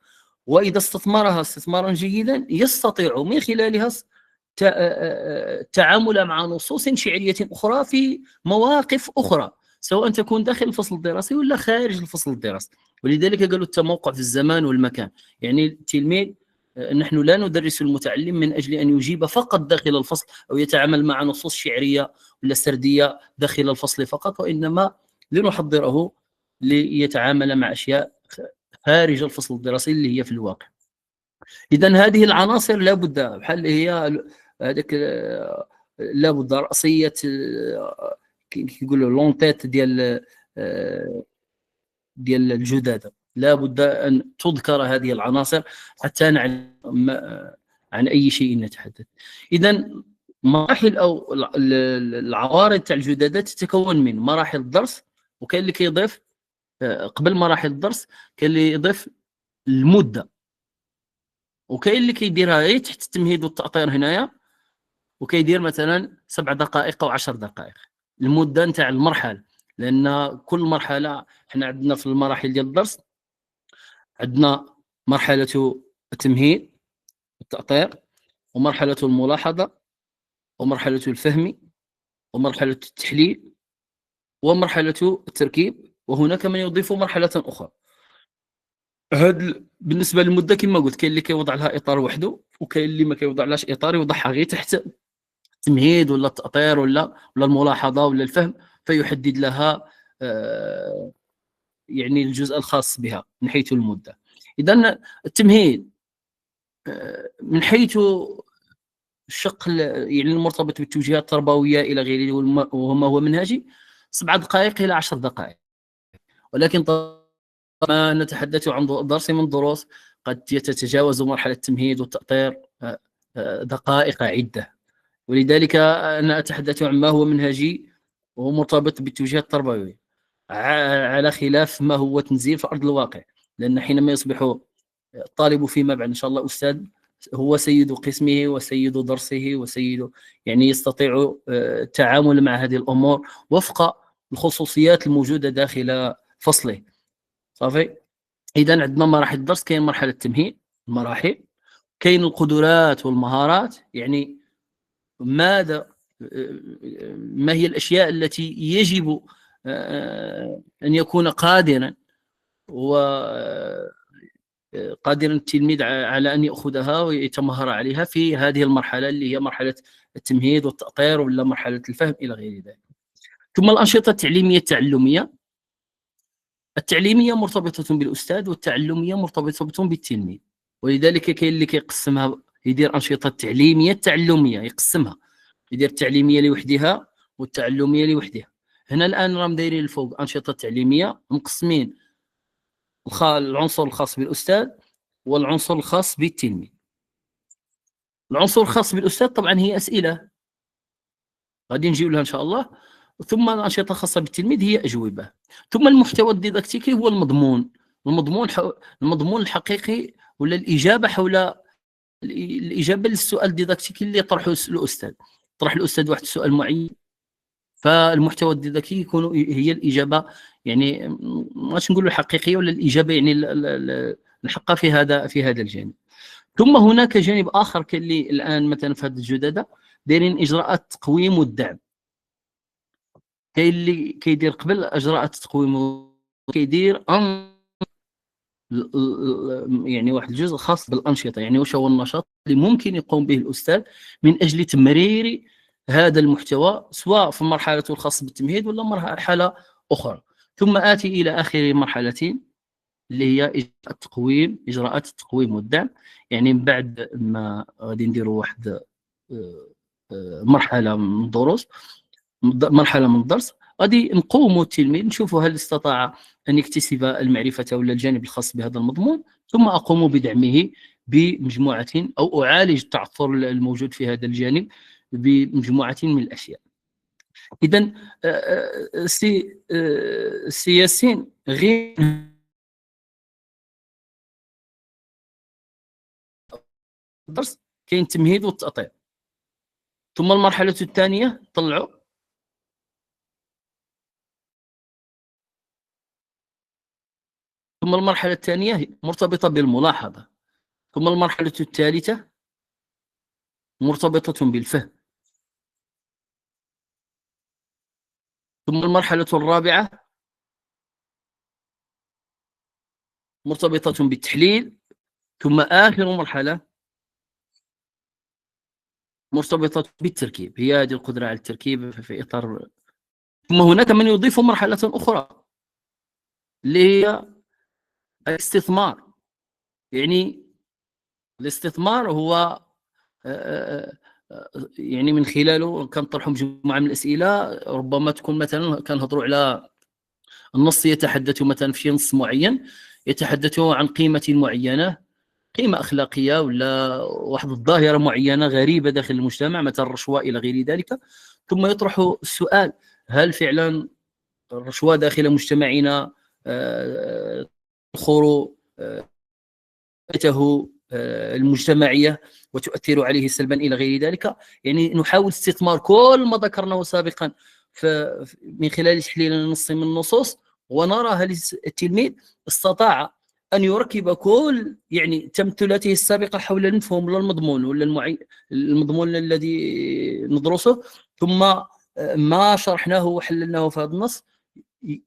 وإذا استثمرها استثمارا جيدا يستطيع من خلالها التعامل مع نصوص شعرية أخرى في مواقف أخرى، سواء تكون داخل الفصل الدراسي ولا خارج الفصل الدراسي. ولذلك قالوا التموقع في الزمان والمكان، يعني التلميذ نحن لا ندرس المتعلم من أجل أن يجيب فقط داخل الفصل أو يتعامل مع نصوص شعرية ولا سردية داخل الفصل فقط، وإنما لنحضره ليتعامل مع أشياء خارج الفصل الدراسي اللي هي في الواقع. إذا هذه العناصر لابد بحال هي هذاك لابد رأسية كيقولوا لونتيت ديال الجدادة، لابد أن تذكر هذه العناصر حتى نعلم عن أي شيء نتحدث. إذا مراحل أو العوارض تاع الجدادة تتكون من مراحل الدرس، وكاين اللي كيضيف قبل مراحل الدرس كاين اللي يضيف المدة، وكاين اللي كيديرها غير تحت التمهيد والتأطير هنايا، وكيدير مثلا 7 دقائق أو 10 دقائق المدة نتاع المرحلة. لأن كل مرحلة حنا عندنا في المراحل ديال الدرس عندنا مرحلة التمهيد والتأطير، ومرحلة الملاحظة، ومرحلة الفهم، ومرحلة التحليل، ومرحلة التركيب، وهناك من يضيف مرحلة أخرى. بالنسبة للمدة كما قلت كاين اللي كيوضع لها إطار وحده، وكاين اللي ما كيوضع لهاش إطار، يوضعها غير تحت التمهيد ولا التأطير ولا الملاحظة ولا الفهم، فيحدد لها يعني الجزء الخاص بها من حيث المدة. إذن التمهيد من حيث الشق يعني المرتبط بالتوجيهات التربوية إلى غيره وما هو منهجي 7 دقائق إلى 10 دقائق، ولكن طالما نتحدث عن درس من الدروس قد تتجاوز مرحلة التمهيد والتأطير دقائق عدة، ولذلك أنا أتحدث عن ما هو منهجي وهو مرتبط بالتوجيهات التربوية على خلاف ما هو تنزيل في أرض الواقع. لأن حينما يصبح الطالب فيما بعد إن شاء الله أستاذ هو سيد قسمه وسيد درسه وسيد، يعني يستطيع التعامل مع هذه الأمور وفق الخصوصيات الموجودة داخل فصله. صافي. إذا عندنا مراحل الدرس، كاين مرحلة التمهيد، المراحل، كاين القدرات والمهارات، يعني ما هي الأشياء التي يجب أن يكون قادرا التلميذ على أن يأخذها ويتمهر عليها في هذه المرحلة اللي هي مرحلة التمهيد والتأطير ولا مرحلة الفهم إلى غير ذلك. ثم الأنشطة التعليمية التعليمية مرتبطة بالأستاذ، والتعلمية مرتبطة بالتلميذ، ولذلك كاين اللي كيقسمها يدير أنشطة تعليمية تعلمية، يقسمها يدير التعليمية لوحدها والتعلمية لوحدها. هنا الآن راهم دايرين الفوق أنشطة تعليمية مقسمين العنصر الخاص بالأستاذ والعنصر الخاص بالتلميذ. العنصر الخاص بالأستاذ طبعا هي أسئلة غادي نجيو لها إن شاء الله، ثم الأنشطة الخاصة بالتلميذ هي أجوبة، ثم المحتوى الديداكتيكي هو المضمون الحقيقي ولا الإجابة حول الإجابة للسؤال الديداكتيكي اللي يطرحه الأستاذ. طرح الأستاذ واحد السؤال معين، فالمحتوى الديداكتيكي يكون هي الإجابة، يعني ماش نقولوا الحقيقية ولا الإجابة يعني الحقة في هذا الجانب. ثم هناك جانب آخر كاللي الآن مثلا في هذه الجدادة دايرين إجراءات التقويم والدعم. كاين اللي كيدير قبل إجراءات التقويم كيدير يعني واحد الجزء خاص بالأنشطة، يعني واش هو النشاط اللي ممكن يقوم به الأستاذ من أجل تمرير هذا المحتوى سواء في مرحلة الخاصة بالتمهيد ولا مرحلة أخرى. ثم آتي إلى آخر مرحلتين اللي هي إجراءات التقويم والدعم. يعني من بعد ما غادي نديروا واحد مرحلة من الدروس، مرحلة من الدرس، غادي نقوموا التلميذ نشوفوا هل استطاع أن يكتسب المعرفة ولا الجانب الخاص بهذا المضمون، ثم أقوم بدعمه بمجموعة أو أعالج التعثر الموجود في هذا الجانب بمجموعة من الأشياء. إذن سي ياسين غير الدرس كاين التمهيد والتأطير، ثم المرحلة الثانية طلعوا ثم المرحلة الثانية مرتبطة بالملاحظة، ثم المرحلة الثالثة مرتبطة بالفهم، ثم المرحلة الرابعة مرتبطة بالتحليل، ثم آخر مرحلة مرتبطة بالتركيب، هي هذه القدرة على التركيب في إطار. ثم هناك من يضيف مرحلة أخرى اللي هي الاستثمار. يعني الاستثمار هو يعني من خلاله كنطرحوا مجموعة من الأسئلة، ربما تكون مثلا كنهضروا على النص يتحدث مثلا في نص معين يتحدث عن قيمة معينة، قيمة أخلاقية ولا واحد الظاهرة معينة غريبة داخل المجتمع، مثلا الرشوة إلى غير ذلك، ثم يطرح السؤال: هل فعلا الرشوة داخل مجتمعنا تخور المجتمعية وتؤثر عليه سلبا إلى غير ذلك؟ يعني نحاول استثمار كل ما ذكرناه سابقا من خلال تحليل نص من النصوص، ونرى هل التلميذ استطاع أن يركب كل يعني تمثلاته السابقة حول المفهوم ولا المضمون ولا المضمون الذي ندرسه، ثم ما شرحناه وحللناه في هذا النص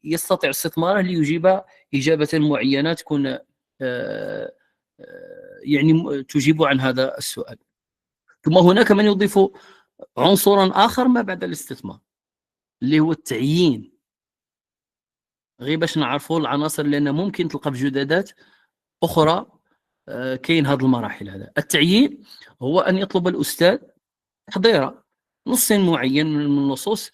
يستطيع استثماره ليجيب إجابة معينة تكون يعني تجيب عن هذا السؤال. ثم هناك من يضيف عنصرا آخر ما بعد الاستثمار اللي هو التعيين. غير باش نعرفوا العناصر، لأن ممكن تلقى في جدادات أخرى كاين هذه المراحل. هذا التعيين هو أن يطلب الأستاذ تحضير نص معين من النصوص،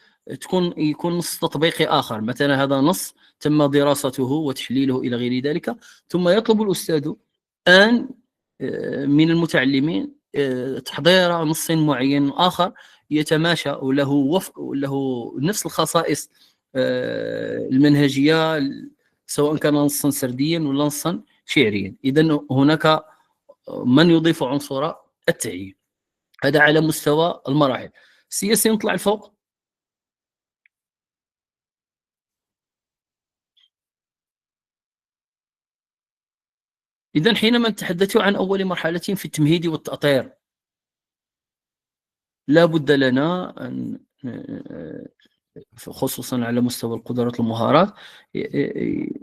يكون نص تطبيقي آخر، مثلا هذا نص تم دراسته وتحليله إلى غير ذلك، ثم يطلب الأستاذ أن من المتعلمين تحضير نص معين آخر يتماشى وله نفس الخصائص المنهجية، سواء كان نصا سرديا ولا نصا شعريا. إذن هناك من يضيف عنصر التعيين. هذا على مستوى المراحل. السياسي نطلع الفوق. إذن حينما نتحدث عن أول مرحلة في التمهيد والتأطير، لا بد لنا أن خصوصا على مستوى القدرات والمهارات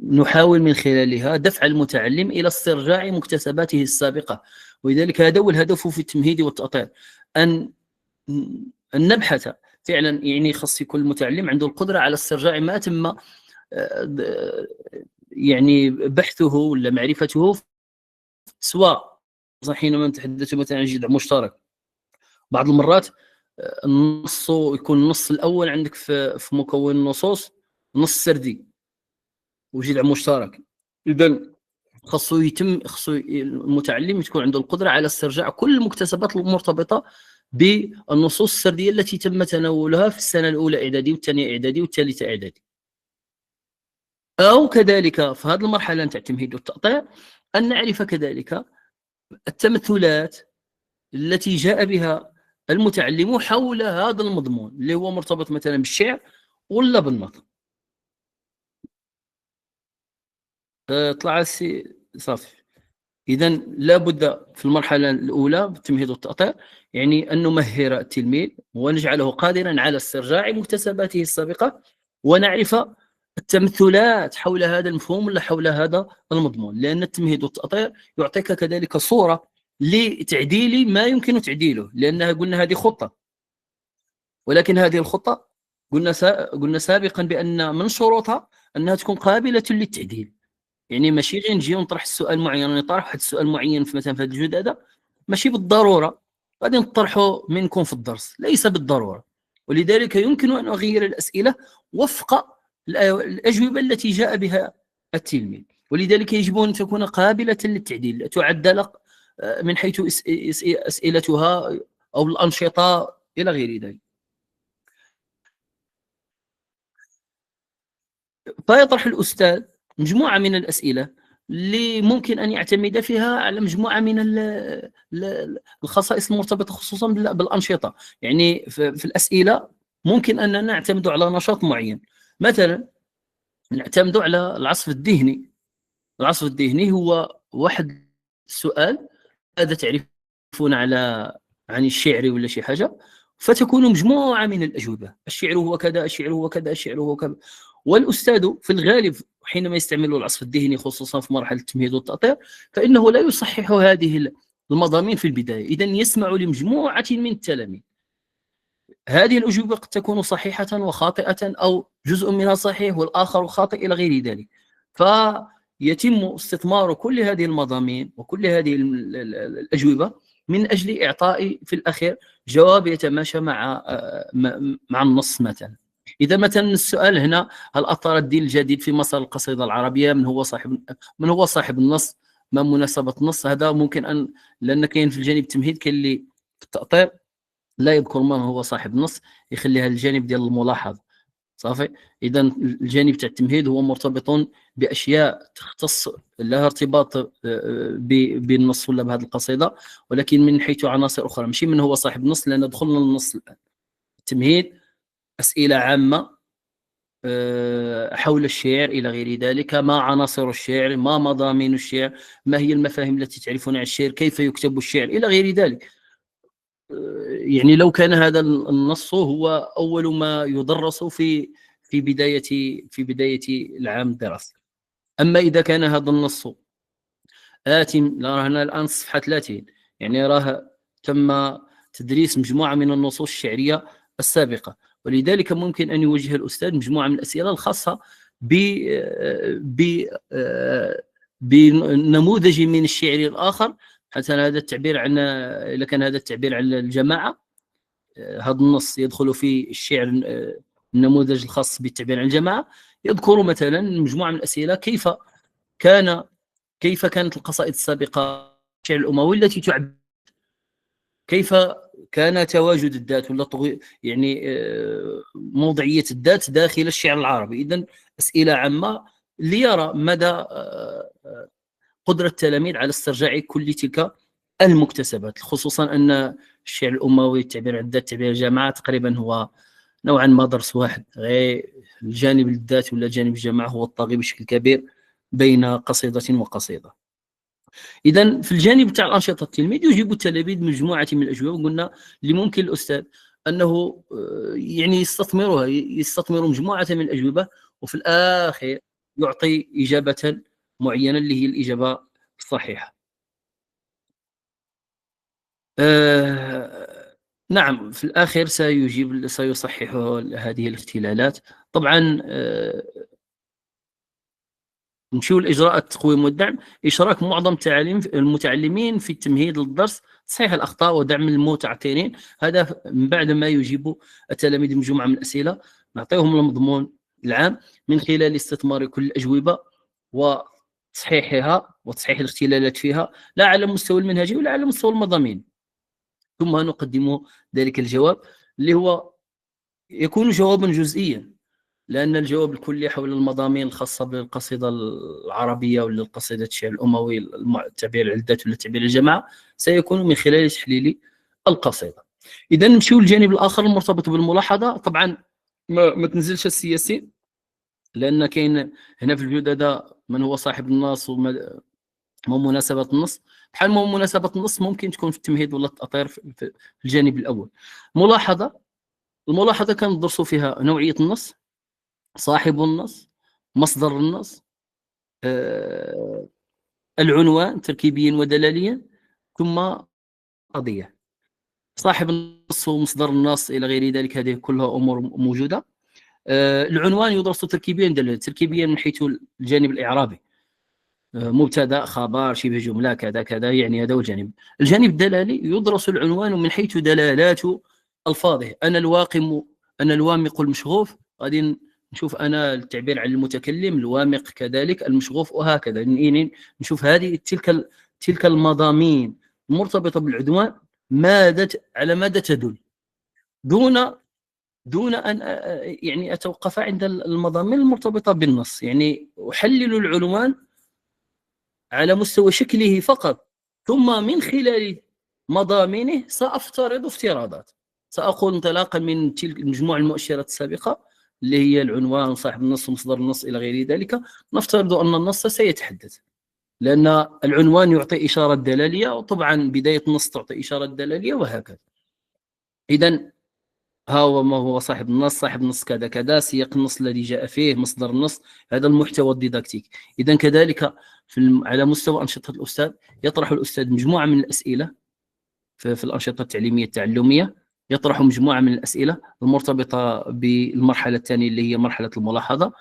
نحاول من خلالها دفع المتعلم إلى استرجاع مكتسباته السابقة. ولذلك هذا هو الهدف في التمهيد والتأطير، أن نبحث فعلا. يعني خاص كل متعلم عنده القدرة على استرجاع ما تم يعني بحثه ولا معرفته، سواء حينما نتحدث مثلا عن جذع مشترك. بعض المرات النص يكون النص الأول عندك في مكون النصوص نص سردي وجذع مشترك. إذن خاصو المتعلم تكون عنده القدرة على استرجاع كل المكتسبات المرتبطة بالنصوص السردية التي تم تناولها في السنة الأولى إعدادي والثانية إعدادي والثالثة إعدادي. أو كذلك في هذه المرحلة نتاع التمهيد والتأطير أن نعرف كذلك التمثلات التي جاء بها المتعلم حول هذا المضمون اللي هو مرتبط مثلا بالشعر ولا بالنثر. طلع صافي. إذا لابد في المرحلة الأولى بالتمهيد والتأطير يعني أن نمهر التلميذ ونجعله قادرا على استرجاع مكتسباته السابقة، ونعرف التمثلات حول هذا المفهوم ولا حول هذا المضمون، لأن التمهيد والتأطير يعطيك كذلك صورة لتعديل ما يمكن تعديله، لأنها قلنا هذه خطة، ولكن هذه الخطة قلنا سابقا بأن من شروطها أنها تكون قابلة للتعديل. يعني ماشي غير نجي ونطرح السؤال معين، نطرح واحد السؤال معين في مثلا في هذا الجزء هذا ماشي بالضروره غادي نطرحه منكم في الدرس، ليس بالضروره. ولذلك يمكن ان اغير الاسئله وفق الاجوبه التي جاء بها التلميذ، ولذلك يجب ان تكون قابله للتعديل، تعدل من حيث اسئلتها او الانشطه الى غير ذلك. فيطرح الاستاذ مجموعة من الأسئلة اللي ممكن أن يعتمد فيها على مجموعة من الخصائص المرتبطة خصوصا بالأنشطة. يعني في الأسئلة ممكن أننا نعتمد على نشاط معين، مثلا نعتمد على العصف الذهني. العصف الذهني هو واحد سؤال: ماذا تعرفون عن الشعر ولا شي حاجة، فتكون مجموعة من الأجوبة: الشعر هو كذا، الشعر هو كذا، الشعر هو كذا. والأستاذ في الغالب حينما يستعمل العصف الذهني خصوصا في مرحلة التمهيد والتأطير فإنه لا يصحح هذه المضامين في البداية، إذن يسمع لمجموعة من التلاميذ. هذه الأجوبة قد تكون صحيحة وخاطئة، أو جزء منها صحيح والآخر خاطئ إلى غير ذلك. فيتم استثمار كل هذه المضامين وكل هذه الأجوبة من أجل إعطاء في الأخير جواب يتماشى مع النص مثلا. إذا مثلا السؤال هنا: هل أثر الدين الجديد في مسار القصيدة العربية؟ من هو صاحب النص؟ ما مناسبة النص؟ هذا ممكن لأن كاين في الجانب التمهيد كاين اللي في التأطير لا يذكر من هو صاحب النص، يخليها الجانب ديال الملاحظة صافي. إذا الجانب تاع التمهيد هو مرتبط بأشياء تختص لها ارتباط بالنص ولا بهذه القصيدة، ولكن من حيث عناصر أخرى، ماشي من هو صاحب النص، لأن دخلنا للنص الآن. التمهيد أسئلة عامة حول الشعر إلى غير ذلك، ما عناصر الشعر، ما مضامين الشعر، ما هي المفاهيم التي تعرفون عن الشعر، كيف يكتب الشعر إلى غير ذلك. يعني لو كان هذا النص هو أول ما يدرس في بداية العام الدراسي. أما إذا كان هذا النص هنا الآن صفحة 30، يعني راه تم تدريس مجموعة من النصوص الشعرية السابقة، ولذلك ممكن أن يوجه الأستاذ مجموعة من الأسئلة الخاصة بنموذج من الشعر الآخر. حتى هذا التعبير عن، إذا كان هذا التعبير عن الجماعة، هذا النص يدخل في الشعر النموذج الخاص بالتعبير عن الجماعة، يذكر مثلا مجموعة من الأسئلة: كيف كانت القصائد السابقة الشعر الأموي التي تعبر، كيف كان تواجد الذات ولا يعني موضعية الذات داخل الشعر العربي. إذن أسئلة عامة ليرى مدى قدرة التلاميذ على استرجاع كل تلك المكتسبات، خصوصا أن الشعر الأموي، التعبير عن الذات، التعبير عن الجماعة، تقريبا هو نوعا ما درس واحد، غير الجانب الذات ولا جانب الجماعة هو الطاغي بشكل كبير بين قصيدة وقصيدة. إذن في الجانب تاع الأنشطة التلميذ يجيب التلاميذ مجموعة من الأجوبة، وقلنا اللي ممكن الأستاذ أنه يعني يستثمر مجموعة من الأجوبة، وفي الآخر يعطي إجابة معينة اللي هي الإجابة الصحيحة. نعم، في الآخر سيصحح هذه الاختلالات. طبعا نمشيو لإجراءات التقويم والدعم. إشراك معظم المتعلمين في التمهيد للدرس، تصحيح الأخطاء ودعم المتعثرين. هذا من بعد ما يجيب التلاميذ مجموعة من الأسئلة، نعطيهم المضمون العام من خلال استثمار كل الأجوبة وتصحيحها وتصحيح الاختلالات فيها، لا على مستوى المنهجي ولا على مستوى المضامين. ثم نقدم ذلك الجواب اللي هو يكون جوابا جزئيا، لأن الجواب الكلي حول المضامين الخاصة بالقصيدة العربية ولا القصيدة الشعر الأموي، التعبير عن الذات ولا التعبير عن الجماعة، سيكون من خلال تحليل القصيدة. إذا نمشيو للجانب الآخر المرتبط بالملاحظة. طبعا ما تنزلش السياسي، لأن كاين هنا في الجدد من هو صاحب النص وما مناسبة النص. بحال ما مناسبة النص ممكن تكون في التمهيد ولا التأطير في الجانب الأول. الملاحظة كندرسوا فيها نوعية النص، صاحب النص، مصدر النص، العنوان تركيبيا ودلاليا، ثم قضية. صاحب النص ومصدر النص إلى غير ذلك، هذه كلها أمور موجودة. العنوان يدرس تركيبيا دلاليا، تركيبيا من حيث الجانب الإعرابي، مبتدا، خبر، شبه جملة، كذا كذا، يعني هذا هو الجانب. الجانب الدلالي يدرس العنوان من حيث دلالات ألفاظه. أنا الوامق المشغوف، غادي نشوف أنا التعبير عن المتكلم، الوامق كذلك، المشغوف، وهكذا. نشوف هذه تلك المضامين المرتبطة بالعنوان على ماذا تدل، دون أن يعني أتوقف عند المضامين المرتبطة بالنص. يعني أحلل العنوان على مستوى شكله فقط، ثم من خلال مضامينه سأفترض افتراضات. سأقول انطلاقا من تلك المجموعة المؤشرات السابقة اللي هي العنوان، صاحب النص، ومصدر النص إلى غير ذلك، نفترض أن النص سيتحدث، لأن العنوان يعطي إشارة دلالية، وطبعا بداية النص تعطي إشارة دلالية، وهكذا. إذن هو ما هو صاحب النص، صاحب النص كذا كذا، سياق النص الذي جاء فيه، مصدر النص، هذا المحتوى الديداكتيك. إذن كذلك على مستوى أنشطة الأستاذ، يطرح الأستاذ مجموعة من الأسئلة في الأنشطة التعليمية التعلمية، يطرح مجموعة من الأسئلة المرتبطة بالمرحلة الثانية اللي هي مرحلة الملاحظة.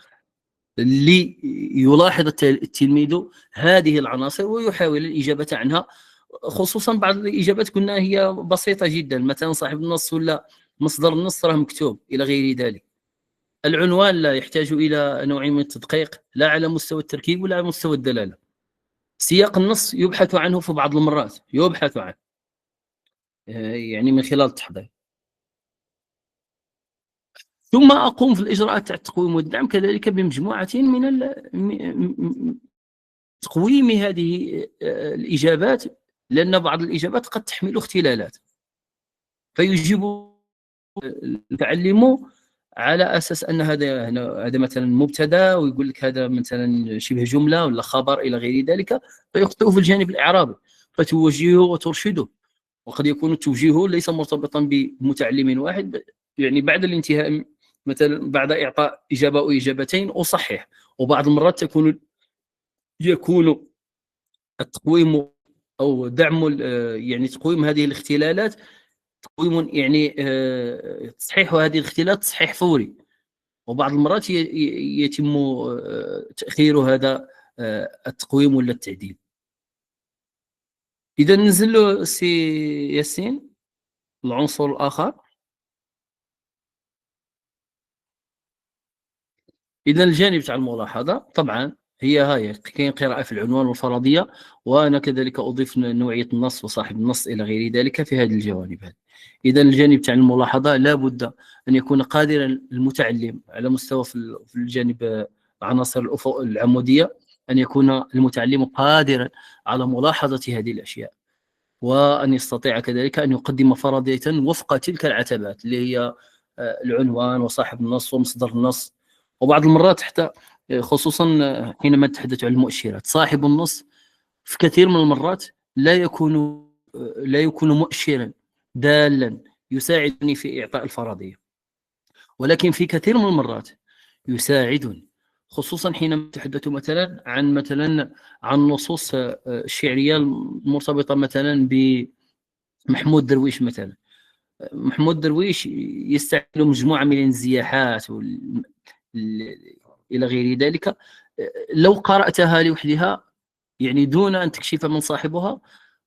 ليلاحظ التلميذ هذه العناصر ويحاول الإجابة عنها، خصوصا بعض الإجابات كنا هي بسيطة جدا، مثلا صاحب النص ولا مصدر النص راه مكتوب إلى غير ذلك. العنوان لا يحتاج إلى نوع من التدقيق، لا على مستوى التركيب ولا على مستوى الدلالة. سياق النص يبحث عنه في بعض المرات، يبحث عنه يعني من خلال التحضير. ثم أقوم في الإجراءات تاع التقويم والدعم كذلك بمجموعة من تقويم هذه الإجابات، لأن بعض الإجابات قد تحمل اختلالات، فيجيب المتعلم على أساس أن هذا مثلا مبتدا، ويقول لك هذا مثلا شبه جملة ولا خبر إلى غير ذلك، فيخطئ في الجانب الإعرابي، فتوجهه وترشده. وقد يكون التوجيه ليس مرتبطا بمتعلم واحد، يعني بعد الانتهاء مثلا بعد إعطاء إجابة أو إجابتين أصحح. وبعض المرات يكون التقويم أو دعم يعني تقويم هذه الاختلالات تقويم، يعني تصحيح هذه الاختلالات تصحيح فوري، وبعض المرات يتم تأخير هذا التقويم ولا التعديل. إذا ننزل له سي ياسين العنصر الآخر. إذا الجانب تاع الملاحظة طبعا هي كاين قراءة في العنوان والفرضية، وأنا كذلك أضيف نوعية النص وصاحب النص إلى غير ذلك في هذه الجوانب هذه. إذا الجانب تاع الملاحظة لا بد أن يكون قادرا المتعلم على مستوى في الجانب عناصر العمودية، أن يكون المتعلم قادرا على ملاحظة هذه الأشياء، وأن يستطيع كذلك أن يقدم فرضية وفق تلك العتبات اللي هي العنوان وصاحب النص ومصدر النص. وبعض المرات حتى خصوصا حينما نتحدث عن المؤشرات، صاحب النص في كثير من المرات لا يكون مؤشرا دالا يساعدني في إعطاء الفرضية، ولكن في كثير من المرات يساعدني، خصوصا حينما نتحدث مثلا عن نصوص الشعرية المرتبطة مثلا بمحمود درويش. مثلا محمود درويش يستعمل مجموعة من الانزياحات إلى غير ذلك، لو قرأتها لوحدها يعني دون أن تكشف من صاحبها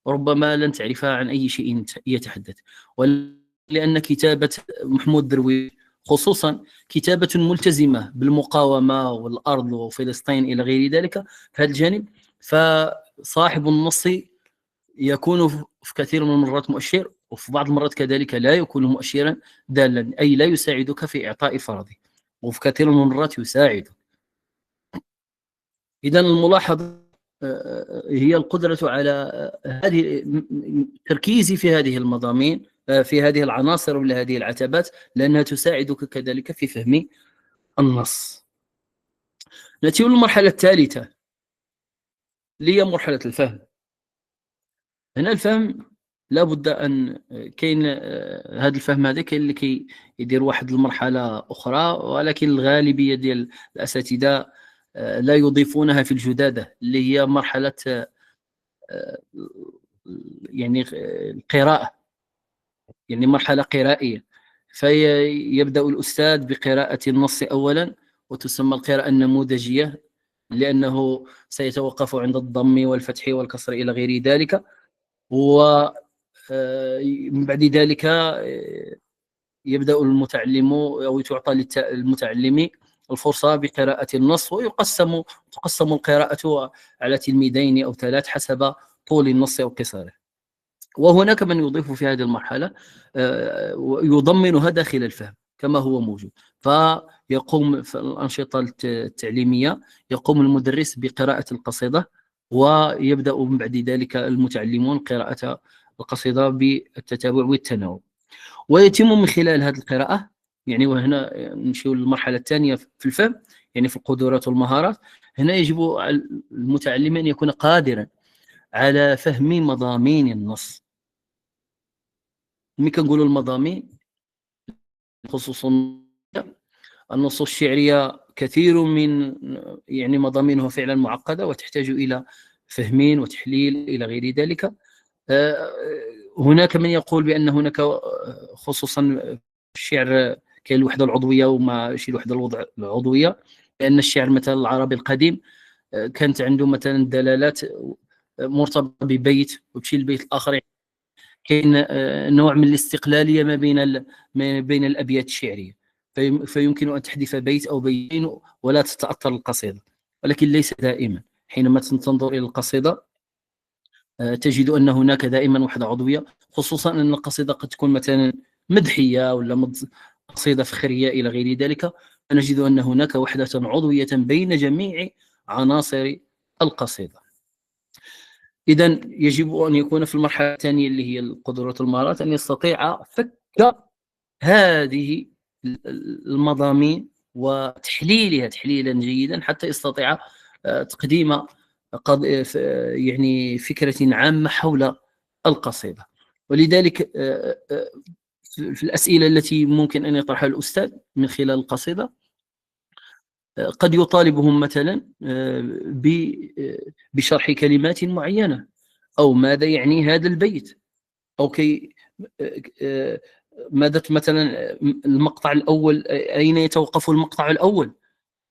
ربما لن تعرفها عن أي شيء يتحدث. ولأن كتابة محمود درويش خصوصا كتابة ملتزمة بالمقاومة والأرض وفلسطين إلى غير ذلك في هذا الجانب، فصاحب النص يكون في كثير من المرات مؤشر، وفي بعض المرات كذلك لا يكون مؤشرا دالا، أي لا يساعدك في إعطاء فرضي، وفي كثير من المرات يساعد. إذا الملاحظة هي القدرة على هذه التركيز في هذه المضامين، في هذه العناصر ولا هذه العتبات، لأنها تساعدك كذلك في فهم النص. نأتي للمرحلة الثالثة اللي هي مرحلة الفهم. هنا الفهم لابد أن كاين هذا الفهم هذا كاين اللي كي يدير واحد المرحلة أخرى، ولكن الغالبية ديال الأساتذة لا يضيفونها في الجدادة، اللي هي مرحلة يعني القراءة، يعني مرحلة قرائية. فيبدأ الأستاذ بقراءة النص أولا، وتسمى القراءة النموذجية، لأنه سيتوقف عند الضم والفتح والكسر إلى غير ذلك. ومن بعد ذلك يبدأ المتعلم أو تعطى للمتعلم الفرصة بقراءة النص، تقسم القراءة على تلميذين أو ثلاث حسب طول النص أو قصاره. وهناك من يضيف في هذه المرحلة ويضمنها داخل الفهم كما هو موجود. فيقوم في الأنشطة التعليمية يقوم المدرس بقراءة القصيدة، ويبدأ من بعد ذلك المتعلمون قراءة القصيدة بالتتابع والتناوب. ويتم من خلال هذه القراءة، يعني وهنا نمشي للمرحلة الثانية في الفهم، يعني في القدرات والمهارات. هنا يجب على المتعلم أن يكون قادرا على فهم مضامين النص. ملي كنقولوا المضامين خصوصا النصوص الشعرية كثير من يعني مضامينها فعلا معقدة وتحتاج إلى فهم وتحليل إلى غير ذلك. هناك من يقول بأن هناك خصوصا في الشعر كاين الوحدة العضوية وما شي الوحدة العضوية، لأن الشعر مثلا العربي القديم كانت عنده مثلا دلالات مرتبطة ببيت وتمشي البيت الآخر. كاين نوع من الاستقلالية ما بين الأبيات الشعرية، فيمكن أن تحذف بيت أو بيتين ولا تتأثر القصيدة، ولكن ليس دائما. حينما تنظر إلى القصيدة تجد أن هناك دائما وحدة عضوية، خصوصا أن القصيدة قد تكون مثلا مدحية ولا قصيدة فخرية إلى غير ذلك، فنجد أن هناك وحدة عضوية بين جميع عناصر القصيدة. إذن يجب أن يكون في المرحلة الثانية اللي هي القدرة المهارات أن يستطيع فك هذه المضامين وتحليلها تحليلا جيدا حتى يستطيع تقديم يعني فكرة عامة حول القصيدة. ولذلك في الأسئلة التي ممكن أن يطرحها الأستاذ من خلال القصيدة قد يطالبهم مثلا بشرح كلمات معينة، أو ماذا يعني هذا البيت، أو ماذا مثلا المقطع الأول، أين يتوقف المقطع الأول.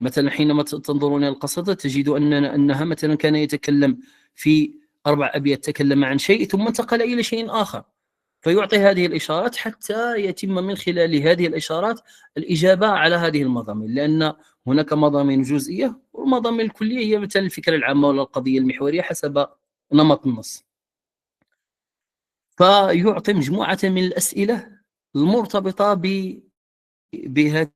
مثلا حينما تنظرون إلى القصيدة تجد أنها مثلا كان يتكلم في 4 أبيات تكلم عن شيء ثم انتقل إلى شيء آخر، فيعطي هذه الإشارات حتى يتم من خلال هذه الإشارات الإجابة على هذه المضامين، لأن هناك مضامين جزئية والمضامين الكلية هي مثلا الفكرة العامة ولا القضية المحورية حسب نمط النص. فيعطي مجموعة من الأسئلة المرتبطة بهذه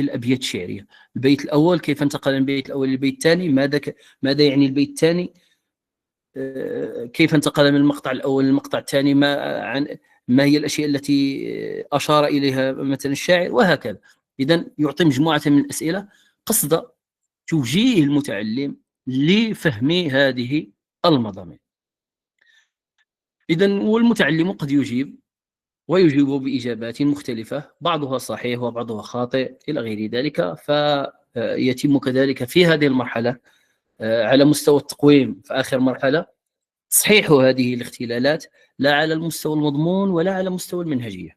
الأبيات الشعرية. البيت الأول كيف انتقل من البيت الأول للبيت الثاني، ماذا يعني البيت الثاني، كيف انتقل من المقطع الأول للمقطع الثاني، ما هي الأشياء التي أشار إليها مثلا الشاعر، وهكذا. إذن يعطي مجموعة من الأسئلة قصد توجيه المتعلم لفهم هذه المضامين. إذن والمتعلم قد يجيب ويجيب بإجابات مختلفة، بعضها صحيح وبعضها خاطئ إلى غير ذلك. فيتم كذلك في هذه المرحلة على مستوى التقويم في آخر مرحلة تصحيح هذه الاختلالات، لا على المستوى المضمون ولا على مستوى المنهجية.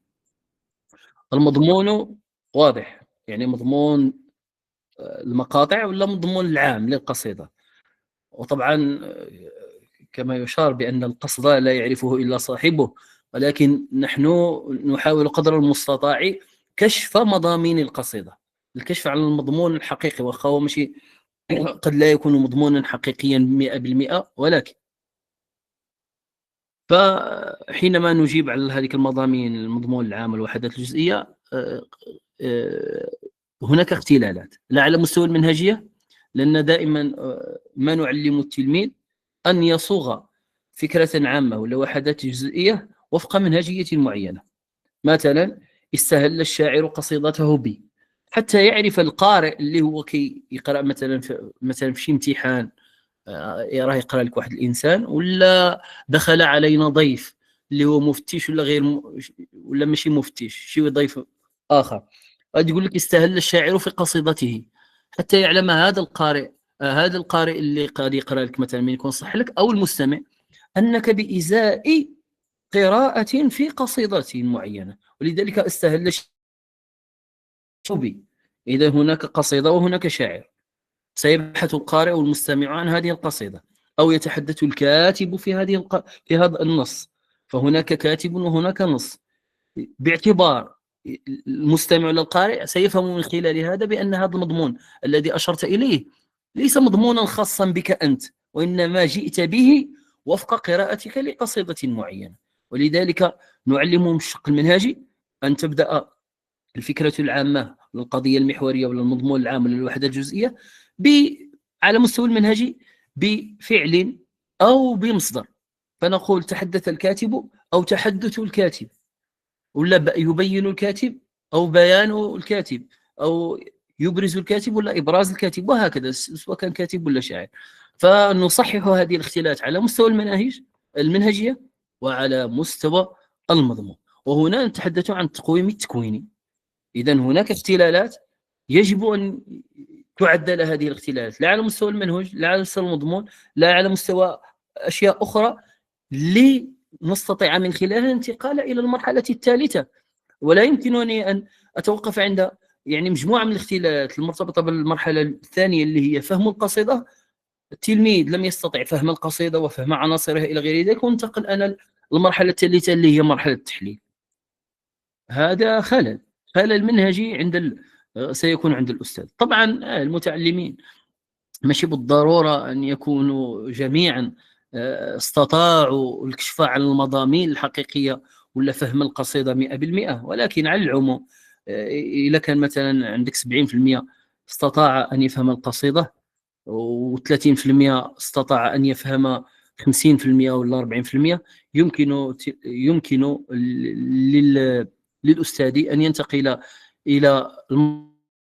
المضمون واضح، يعني مضمون المقاطع ولا مضمون العام للقصيدة. وطبعا كما يشار بأن القصد لا يعرفه إلا صاحبه، ولكن نحن نحاول قدر المستطاع كشف مضامين القصيدة، الكشف على المضمون الحقيقي، وهو ماشي قد لا يكون مضمونا حقيقيا 100%، ولكن فحينما نجيب على هذه المضامين المضمون العام والوحدات الجزئية هناك اختلالات، لا على مستوى المنهجية، لأن دائما ما نعلم التلميذ أن يصوغ فكرة عامة ولا وحدات جزئية وفق منهجية معينة. مثلا استهل الشاعر قصيدته بي، حتى يعرف القارئ اللي هو كي يقرأ مثلا في امتحان يراه يقرأ لك واحد الإنسان، ولا دخل علينا ضيف اللي هو مفتش ولا غير ولا ماشي مفتش، شي ضيف آخر، قد يقول لك استهل الشاعر في قصيدته، حتى يعلم هذا القارئ اللي قد يقرأ لك مثلا من يكون صح لك أو المستمع أنك بإزاء قراءة في قصيدة معينة. ولذلك استهل شوبي، إذا هناك قصيدة وهناك شاعر، سيبحث القارئ والمستمع عن هذه القصيدة، أو يتحدث الكاتب في هذا النص، فهناك كاتب وهناك نص، باعتبار المستمع للقارئ سيفهم من خلال هذا بأن هذا المضمون الذي أشرت إليه ليس مضمونا خاصا بك أنت، وإنما جئت به وفق قراءتك لقصيدة معينة. ولذلك نعلمهم الشق المنهجي أن تبدأ الفكرة العامة للقضية المحورية ولا المضمون العام للوحدة الجزئية على مستوى المنهجي بفعل أو بمصدر، فنقول تحدث الكاتب أو تحدث الكاتب، ولا يبين الكاتب أو بيان الكاتب، أو يبرز الكاتب ولا إبراز الكاتب، وهكذا سواء كان كاتب ولا شاعر. فنصحح هذه الاختلالات على مستوى المنهجية وعلى مستوى المضمون. وهنا نتحدث عن التقويم التكويني. إذن هناك اختلالات يجب أن تعدل هذه الاختلالات، لا على مستوى المنهج، لا على مستوى المضمون، لا على مستوى أشياء أخرى، لنستطيع من خلالها الانتقال إلى المرحلة الثالثة. ولا يمكنني أن أتوقف عند يعني مجموعة من الاختلالات المرتبطة بالمرحلة الثانية اللي هي فهم القصيدة. التلميذ لم يستطع فهم القصيدة وفهم عناصرها إلى غير ذلك، وانتقل أنا للمرحلة الثالثة اللي هي مرحلة التحليل. هذا خلل منهجي سيكون عند الأستاذ. طبعا المتعلمين ماشي بالضرورة أن يكونوا جميعا استطاعوا الكشف عن المضامين الحقيقية ولا فهم القصيدة 100%، ولكن على العموم إذا كان مثلا عندك 70% استطاع أن يفهم القصيدة و30% استطاع أن يفهم 50% ولا 40%، يمكن للأستاذ أن ينتقل إلى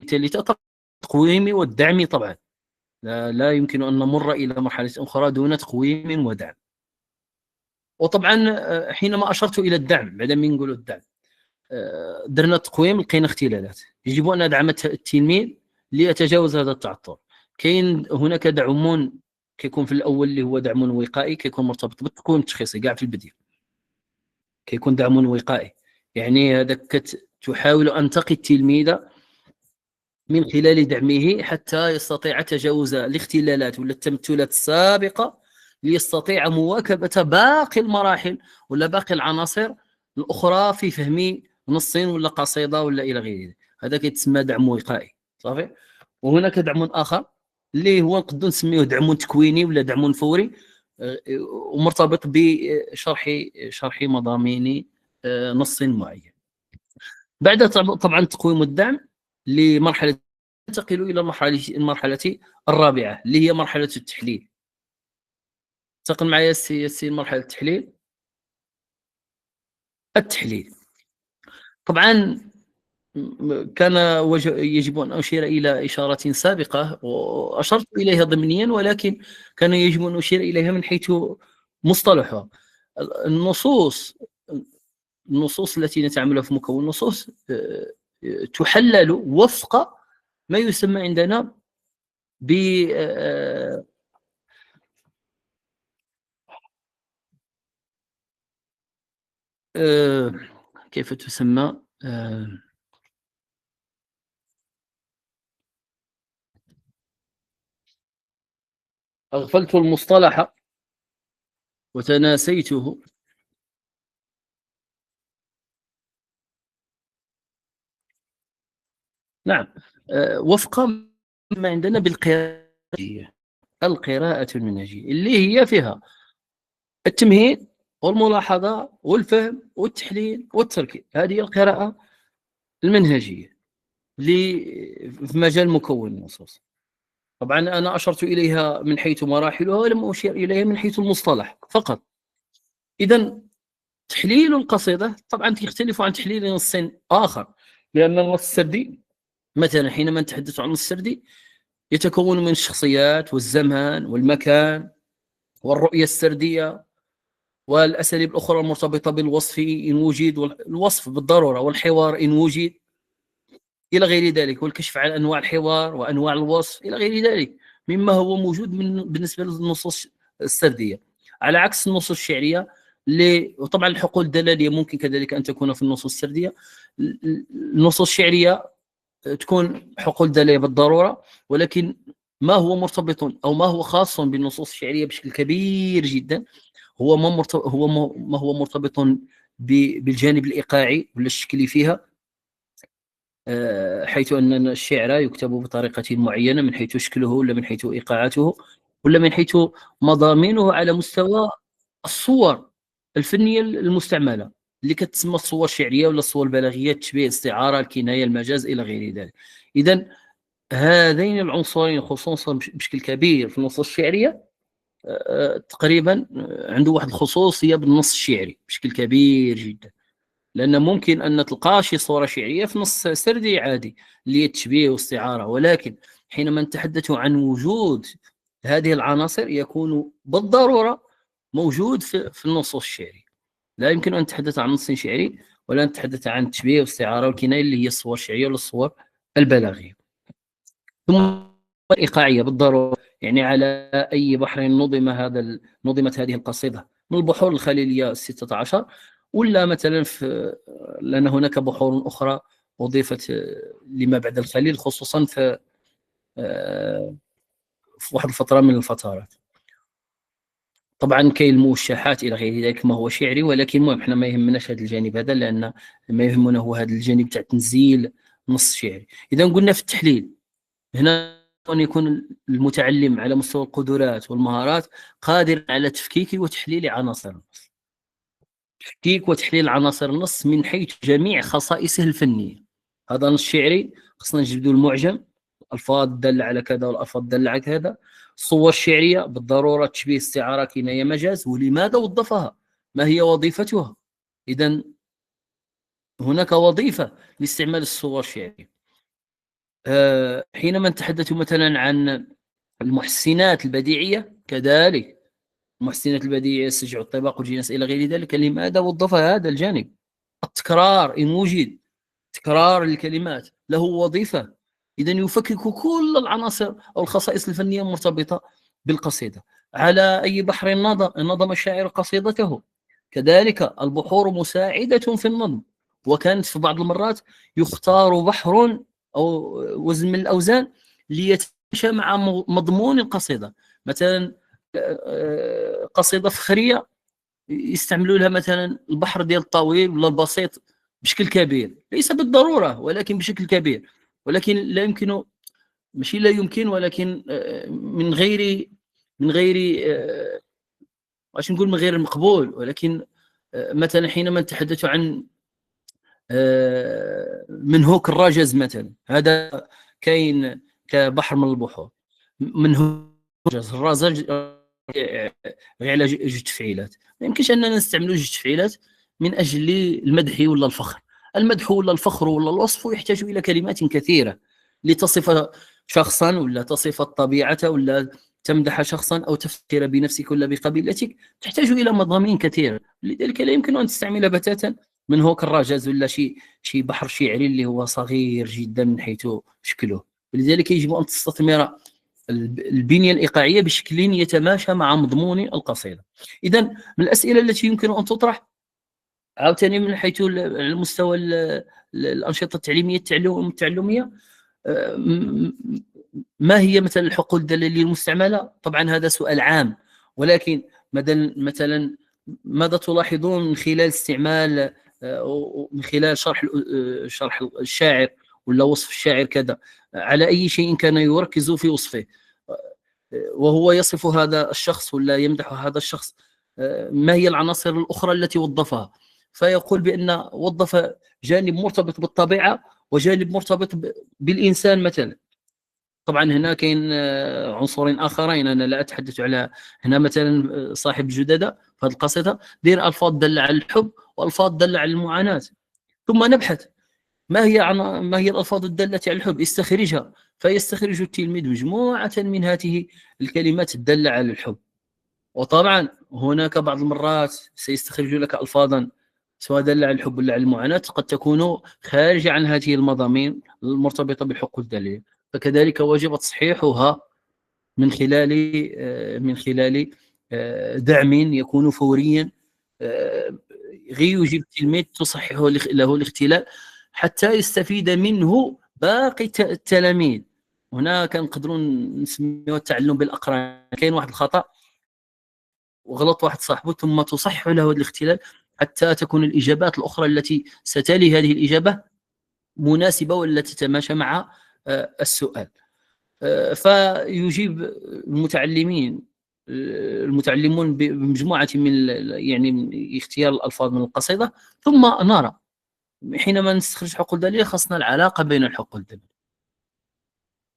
الثالثة التقويم والدعم. طبعا لا يمكن أن نمر إلى مرحلة أخرى دون تقويم ودعم. وطبعا حينما أشرت إلى الدعم، بعد ما نقول الدعم درنا التقويم لقينا اختلالات، يجب أن ندعم التلميذ ليتجاوز هذا التعثر. كاين هناك دعم كيكون في الأول اللي هو دعم وقائي، كيكون مرتبط بالتقويم التشخيصي كاع في البداية. كيكون دعم وقائي يعني هذاك تحاول أن تقي التلميذ من خلال دعمه حتى يستطيع تجاوز الاختلالات ولا التمثلات السابقة، ليستطيع مواكبة باقي المراحل ولا باقي العناصر الأخرى في فهم نص ولا قصيدة ولا إلى غير ذلك. هذا كيتسمى دعم وقائي صافي. وهناك دعم آخر اللي هو نقدر نسميه دعم تكويني ولا دعم فوري، ومرتبط بشرح مضامين نص معين. بعد طبعا تقويم الدعم لمرحلة، ننتقل إلى المرحلة الرابعة اللي هي مرحلة التحليل. انتقل معي السي مرحلة التحليل. طبعا كان يجب أن أشير إلى إشارة سابقة وأشرت إليها ضمنيا، ولكن كان يجب أن أشير إليها من حيث مصطلحها. النصوص التي نتعاملها في مكون النصوص تحلل وفق ما يسمى عندنا ب كيف تسمى أغفلت المصطلح وتناسيته. نعم، وفق ما عندنا القراءة المنهجية اللي هي فيها التمهيد والملاحظة والفهم والتحليل والتركيب. هذه القراءة المنهجية في مجال مكون النصوص. طبعا أنا أشرت إليها من حيث مراحلها ولم أشير إليها من حيث المصطلح فقط. إذن تحليل القصيدة طبعا يختلف عن تحليل نص آخر، لأن النص السردي مثلا حينما نتحدث عن النص السردي يتكون من الشخصيات والزمان والمكان والرؤية السردية والأساليب الأخرى المرتبطة بالوصف إن وجد، والوصف بالضرورة، والحوار إن وجد إلى غير ذلك، والكشف عن أنواع الحوار وأنواع الوصف إلى غير ذلك مما هو موجود بالنسبة للنصوص السردية، على عكس النصوص الشعرية وطبعا الحقول الدلالية ممكن كذلك أن تكون في النصوص السردية. النصوص الشعرية تكون حقول دلالية بالضرورة، ولكن ما هو مرتبط أو ما هو خاص بالنصوص الشعرية بشكل كبير جدا هو ما هو مرتبط بالجانب الإيقاعي ولا الشكلي فيها، حيث أن الشعر يكتب بطريقة معينة من حيث شكله ولا من حيث إيقاعاته ولا من حيث مضامينه على مستوى الصور الفنية المستعملة اللي كتسمى الصور الشعرية ولا الصور البلاغية، التشبيه، الاستعارة، الكناية، المجاز إلى غير ذلك. إذن هذين العنصرين خصوصا بشكل كبير في النصوص الشعرية تقريبا عنده واحد الخصوصية بالنص الشعري بشكل كبير جدا، لأن ممكن أن تلقى شي صورة شعرية في نص سردي عادي اللي هي التشبيه والاستعارة، ولكن حينما نتحدث عن وجود هذه العناصر يكون بالضرورة موجود في النصوص الشعري. لا يمكن أن نتحدث عن نص شعري ولا نتحدث عن التشبيه والاستعارة والكناية اللي هي الصور الشعرية ولا الصور البلاغية. ثم الإيقاعية بالضرورة، يعني على أي بحر نظمت هذه القصيدة من البحور الخليلية 16 ولا مثلا لأن هناك بحور أخرى أضيفت لما بعد الخليل، خصوصا في واحد الفترة من الفترات. طبعا كاين الموشحات إلى غير ذلك ما هو شعري، ولكن المهم حنا ما يهمناش هذا الجانب هذا، لأن ما يهمنا هو هذا الجانب تاع تنزيل نص شعري. إذا قلنا في التحليل هنا أن يكون المتعلم على مستوى القدرات والمهارات قادر على تفكيك وتحليل عناصر النص، تفكيك وتحليل عناصر النص من حيث جميع خصائصه الفنية. هذا نص شعري خصنا نجبدوا المعجم، الألفاظ الدالة على كذا والألفاظ الدالة على كذا، الصور الشعرية بالضرورة تشبيه، استعارة، كناية، مجاز، ولماذا وظفها، ما هي وظيفتها. إذا هناك وظيفة لاستعمال الصور الشعرية. حينما نتحدث مثلا عن المحسنات البديعية كذلك، المحسنات البديعية السجع والطباق والجناس إلى غير ذلك، لماذا وظف هذا الجانب؟ التكرار إن وجد تكرار الكلمات له وظيفة. إذا يفكك كل العناصر أو الخصائص الفنية المرتبطة بالقصيدة. على أي بحر نظم الشاعر قصيدته، كذلك البحور مساعدة في النظم، وكانت في بعض المرات يختار بحر أو وزن من الأوزان ليتماشى مع مضمون القصيدة. مثلا قصيدة فخرية يستعملوا لها مثلا البحر ديال الطويل ولا البسيط بشكل كبير، ليس بالضرورة ولكن بشكل كبير، ولكن لا يمكن، ماشي لا يمكن، ولكن من غير واش نقول، من غير المقبول. ولكن مثلا حينما نتحدث عن منهوك الرجز مثلا، هذا كاين كبحر من البحور، منهوك الرجز على جوج تفعيلات، ما يمكنش اننا نستعملوا جوج تفعيلات من اجل المدح ولا الفخر. المدح ولا الفخر ولا الوصف يحتاج الى كلمات كثيره لتصف شخصا، ولا تصف الطبيعه، ولا تمدح شخصا او تفتخر بنفسك ولا بقبيلتك، تحتاج الى مضامين كثيره. لذلك لا يمكن ان تستعمل بتاتا من هوك الرجاز ولا شي بحر شعري اللي هو صغير جدا من حيث شكله. لذلك يجب ان تستثمر البنية الإيقاعية بشكل يتماشى مع مضمون القصيدة. إذا من الأسئلة التي يمكن أن تطرح عاوتاني من حيث المستوى الأنشطة التعليمية التعلمية، ما هي مثلا الحقول الدلالية المستعملة؟ طبعا هذا سؤال عام، ولكن مثلا ماذا تلاحظون من خلال استعمال، من خلال شرح الشاعر ولا وصف الشاعر كذا على أي شيء كان يركز في وصفه وهو يصف هذا الشخص ولا يمدح هذا الشخص، ما هي العناصر الأخرى التي وظفها؟ فيقول بأن وظف جانب مرتبط بالطبيعة وجانب مرتبط بالإنسان مثلا. طبعا هنا كاين عنصرين آخرين، أنا لا أتحدث على هنا مثلا صاحب الجددة في هذه القصيدة دير ألفاظ دل على الحب وألفاظ دل على المعاناة، ثم نبحث ما هي الألفاظ الدالة على الحب، استخرجها. فيستخرج التلميذ مجموعة من هذه الكلمات الدالة على الحب. وطبعا هناك بعض المرات سيستخرج لك ألفاظا سواء دالة على الحب ولا على المعاناة قد تكون خارجة عن هذه المضامين المرتبطة بالحقوق الدالية، فكذلك وجب تصحيحها من خلال دعم يكون فوريا، غير يجب التلميذ تصححه له الاختلال حتى يستفيد منه باقي التلاميذ. هنا كنقدروا نسميوه التعلم بالاقران. كاين واحد الخطا وغلط واحد صاحبه ثم تصحح له هذا الاختلال حتى تكون الاجابات الاخرى التي ستلي هذه الاجابه مناسبه ولا تتماشى مع السؤال. فيجيب المتعلمون بمجموعه من اختيار الالفاظ من القصيده، ثم نرى حينما نستخرج حقول دالية خاصنا العلاقة بين الحقول الدالية.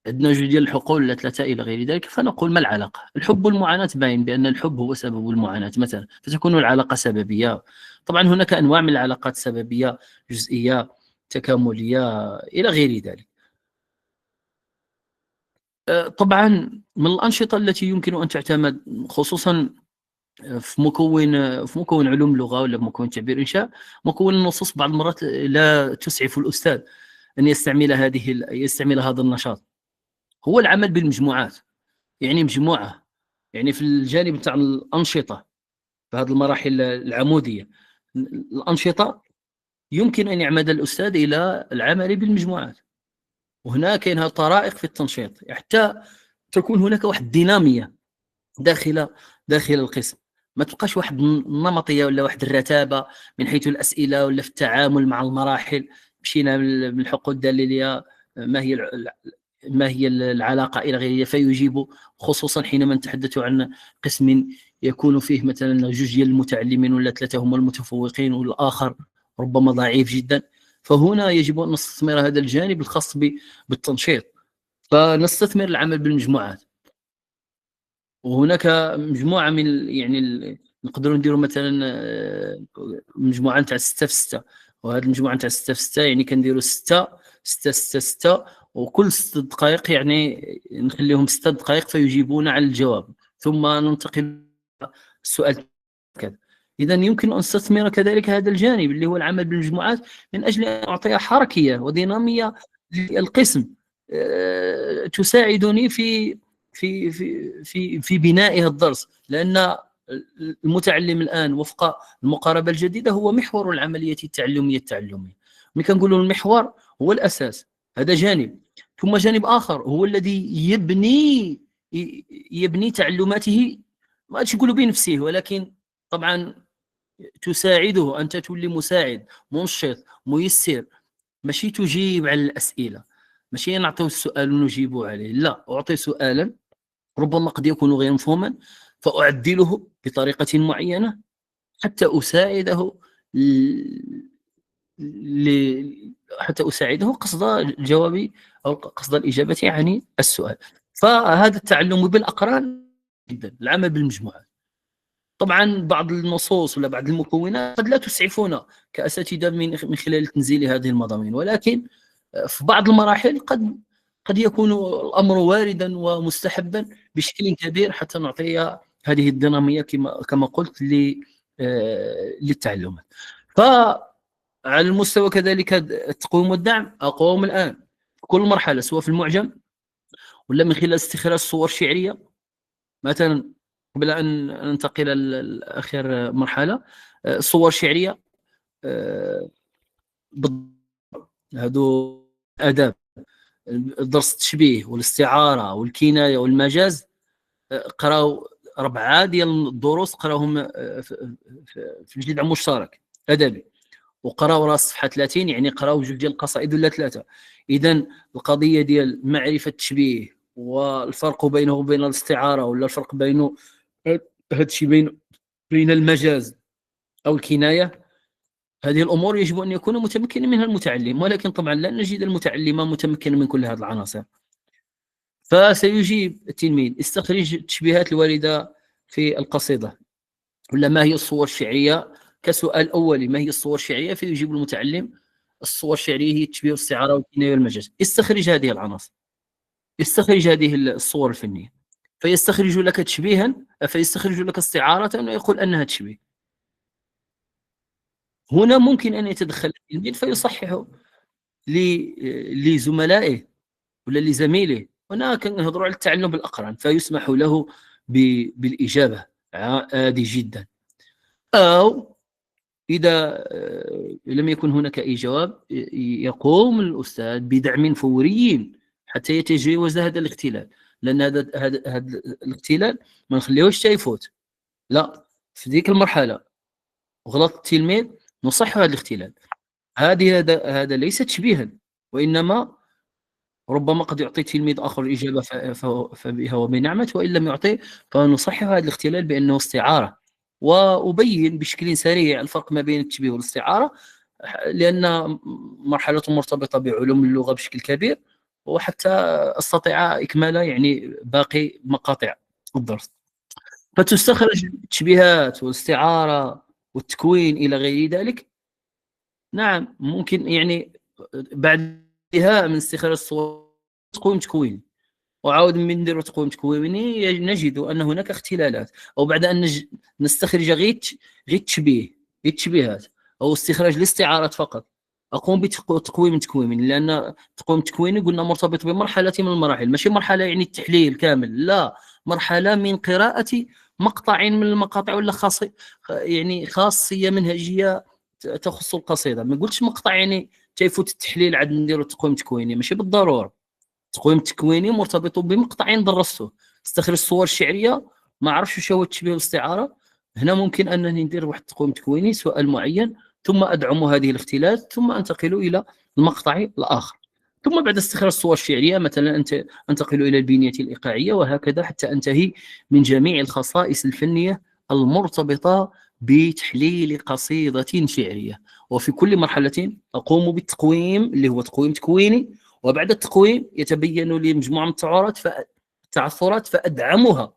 عندنا جوج ديال الحقول ولا ثلاثة إلى غير ذلك، فنقول ما العلاقة؟ الحب والمعاناة باين بأن الحب هو سبب المعاناة مثلا، فتكون العلاقة سببية. طبعا هناك أنواع من العلاقات، سببية، جزئية، تكاملية إلى غير ذلك. طبعا من الأنشطة التي يمكن أن تعتمد خصوصا في مكون علوم اللغة ولا مكون تعبير إنشاء، مكون النصوص بعض المرات لا تسعف الأستاذ أن يستعمل هذا النشاط، هو العمل بالمجموعات. يعني مجموعة، يعني في الجانب تاع الأنشطة في هذه المراحل العمودية، الأنشطة يمكن أن يعمد الأستاذ إلى العمل بالمجموعات. وهنا كاينها طرائق في التنشيط حتى تكون هناك واحد الدينامية داخل القسم، ما تبقاش واحد النمطية ولا واحد الرتابة من حيث الأسئلة ولا في التعامل مع المراحل. مشينا من الحقول الدليلية، ما هي العلاقة إلى غيرها، فيجيب، خصوصا حينما نتحدث عن قسم يكون فيه مثلا جوج ديال المتعلمين ولا ثلاثة هم المتفوقين والآخر ربما ضعيف جدا، فهنا يجب أن نستثمر هذا الجانب الخاص بالتنشيط، فنستثمر العمل بالمجموعات. وهناك مجموعة من يعني نقدروا نديروا مثلا مجموعة نتاع 6 في 6، وهذه المجموعة نتاع 6 في 6 يعني كنديروا 6 6 6 6، وكل 6 دقائق يعني نخليهم 6 دقائق فيجيبون على الجواب، ثم ننتقل السؤال كذا. إذا يمكن أن نستثمر كذلك هذا الجانب اللي هو العمل بالمجموعات من أجل أن أعطي حركية ودينامية للقسم تساعدني في بناء الدرس، لأن المتعلم الآن وفق المقاربة الجديدة هو محور العملية التعلمية. ملي كنقولوا المحور هو الأساس، هذا جانب، ثم جانب آخر هو الذي يبني تعلماته، ما نقولوا بنفسه، ولكن طبعا تساعده، أنت تولي مساعد منشط ميسر، ماشي تجيب على الأسئلة، ماشي نعطيه السؤال ونجيب عليه، لا، أعطي سؤالا ربما قد يكون غير مفهوما فأعدله بطريقة معينة حتى أساعده قصد الجواب أو قصد الإجابة عن السؤال. فهذا التعلم بالأقران جدا، العمل بالمجموعات. طبعا بعض النصوص ولا بعض المكونات قد لا تسعفنا كأساتذة من خلال تنزيل هذه المضامين، ولكن في بعض المراحل قد يكون الأمر واردا ومستحبا بشكل كبير حتى نعطي هذه الدينامية كما قلت للتعلم. فعلى المستوى كذلك التقويم والدعم أقوم الآن في كل مرحلة، سواء في المعجم ولا من خلال استخراج صور شعرية. مثلا قبل أن ننتقل لآخر مرحلة، صور شعرية هذو آداب درس التشبيه والاستعارة والكناية والمجاز، قراو 4 ديال الدروس قراوهم في الجذع المشترك أدبي، وقراو راس صفحة 30، يعني قراو 2 ديال القصائد ولا 3. إذا القضية ديال معرفة التشبيه والفرق بينه وبين الاستعارة، ولا الفرق بينه هذا الشيء بين المجاز أو الكناية، هذه الأمور يجب أن يكون متمكن منها المتعلم، ولكن طبعا لا نجد المتعلم متمكن من كل هذه العناصر. فسيجيب التلميذ استخرج التشبيهات الواردة في القصيدة، ولا ما هي الصور الشعرية كسؤال أولي، ما هي الصور الشعرية؟ فيجيب المتعلم الصور الشعرية هي التشبيه والاستعارة والكناية والمجاز. استخرج هذه العناصر، استخرج هذه الصور الفنية، فيستخرج لك تشبيها، فيستخرج لك استعارة ويقول أنها تشبيه. هنا ممكن أن يتدخل التلميذ فيصححه لزملائه ولا لزميله. هنا كنهضروا على التعلم بالأقران، فيسمح له بالإجابة عادي جدا. أو إذا لم يكن هناك أي جواب، يقوم الأستاذ بدعم فوري حتى يتجاوز هذا الاختلال، لأن هذا الاختلال ما نخليهوش حتى يفوت، لا، في ذيك المرحلة وغلط التلميذ نصحح هذا الاختلال. هذا ليس تشبيها، وإنما ربما قد يعطي تلميذ آخر الإجابة فبها وبنعمة، وإن لم يعطي فنصحح هذا الاختلال بأنه استعارة، وأبين بشكل سريع الفرق ما بين التشبيه والاستعارة، لأن مرحلة مرتبطة بعلوم اللغة بشكل كبير، وحتى أستطيع إكمال يعني باقي مقاطع الدرس. فتستخرج التشبيهات والاستعارة والتكوين إلى غير ذلك. نعم، ممكن يعني بعدها من استخراج الصور تكوين، وعاود من نديروا تقويم تكويني نجد أن هناك اختلالات، أو بعد أن نستخرج غير التشبيهات أو استخراج الاستعارات فقط، أقوم بتقويم تكويني، لأن تقويم تكويني قلنا مرتبط بمرحلة من المراحل، ماشي مرحلة يعني التحليل كامل، لا، مرحلة من قراءة مقطع من المقاطع ولا يعني خاصية منهجية تخص القصيده. ما قلتش مقطع يعني تيفوت التحليل عاد نديرو تقويم تكويني، ماشي بالضروره. التقويم التكويني مرتبط بمقطعين درسته. استخرج الصور الشعريه، ما عرفش واش هو التشبيه والاستعاره، هنا ممكن انني ندير واحد التقويم تكويني سؤال معين، ثم ادعم هذه الاختلاف، ثم انتقل الى المقطع الاخر. ثم بعد استخراج الصور الشعريه مثلا انتقل الى البنيه الايقاعيه، وهكذا حتى انتهي من جميع الخصائص الفنيه المرتبطه بتحليل قصيده شعريه. وفي كل مرحله اقوم بالتقويم اللي هو تقويم تكويني، وبعد التقويم يتبين لي مجموعه من التعثرات فادعمها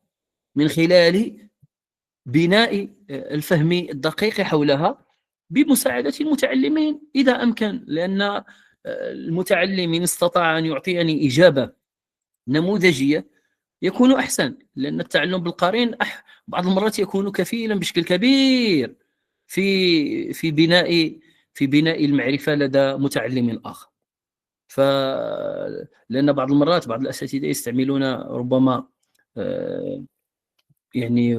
من خلال بناء الفهم الدقيق حولها بمساعدة المتعلمين إذا أمكن، لأن المتعلم إن استطاع أن يعطيني إجابة نموذجية يكون أحسن، لأن التعلم بالقرين بعض المرات يكون كفيلا بشكل كبير في بناء المعرفة لدى متعلم آخر. لأن بعض المرات بعض الأساتذة يستعملون ربما يعني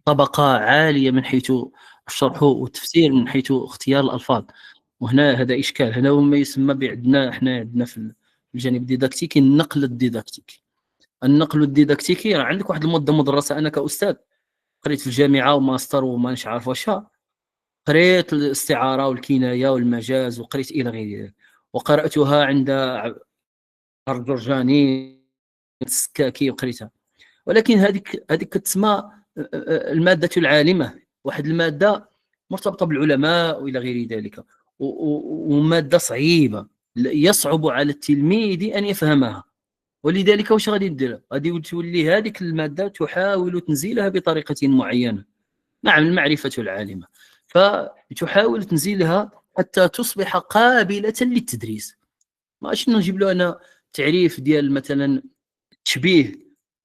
طبقة عالية من حيث الشرح والتفسير، من حيث اختيار الألفاظ، وهنا هذا إشكال. هنا هو ما يسمى احنا عندنا في الجانب الديداكتيكي النقل الديداكتيكي. النقل الديداكتيكي راه عندك واحد المدة مدرسة. أنا كأستاذ قريت في الجامعة وماستر وما نش عارف واش، قريت الاستعارة والكناية والمجاز، وقريت إلى غير ذلك، وقرأتها عند الجرجاني السكاكي وقريتها. ولكن هذيك كتسمى المادة العالمة، واحد المادة مرتبطة بالعلماء وإلى غير ذلك، ومادة صعيبة يصعب على التلميذ أن يفهمها. ولذلك واش غادي دير؟ غادي تولي هذيك المادة تحاول تنزيلها بطريقة معينة. نعم، المعرفة العالمة، فتحاول تنزيلها حتى تصبح قابلة للتدريس. ماشي نجيب له أنا تعريف ديال مثلا تشبيه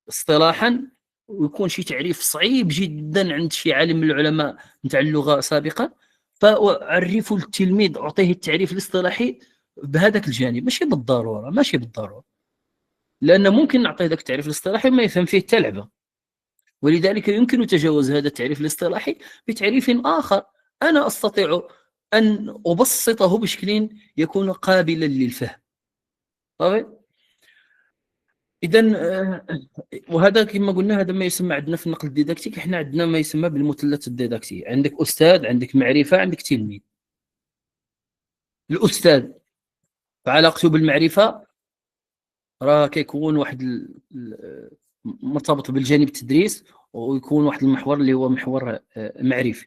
اصطلاحا ويكون شي تعريف صعيب جدا عند شي عالم من العلماء نتاع اللغه سابقا، فاعرف التلميذ اعطيه التعريف الاصطلاحي بهذاك الجانب. ماشي بالضروره، لان ممكن نعطيه ذاك التعريف الاصطلاحي ما يفهم فيه حتى لعبه. ولذلك يمكن تجاوز هذا التعريف الاصطلاحي بتعريف اخر انا استطيع ان ابسطه بشكل يكون قابلا للفهم. طيب، اذا وهذا كما قلنا هذا ما يسمى عندنا في النقل الديداكتيك، احنا عندنا ما يسمى بالمثلث الديداكتي. عندك استاذ، عندك معرفه، عندك تلميذ. الاستاذ فعلاقته بالمعرفه راه كيكون واحد مرتبط بالجانب التدريس، ويكون واحد المحور اللي هو محور معرفي.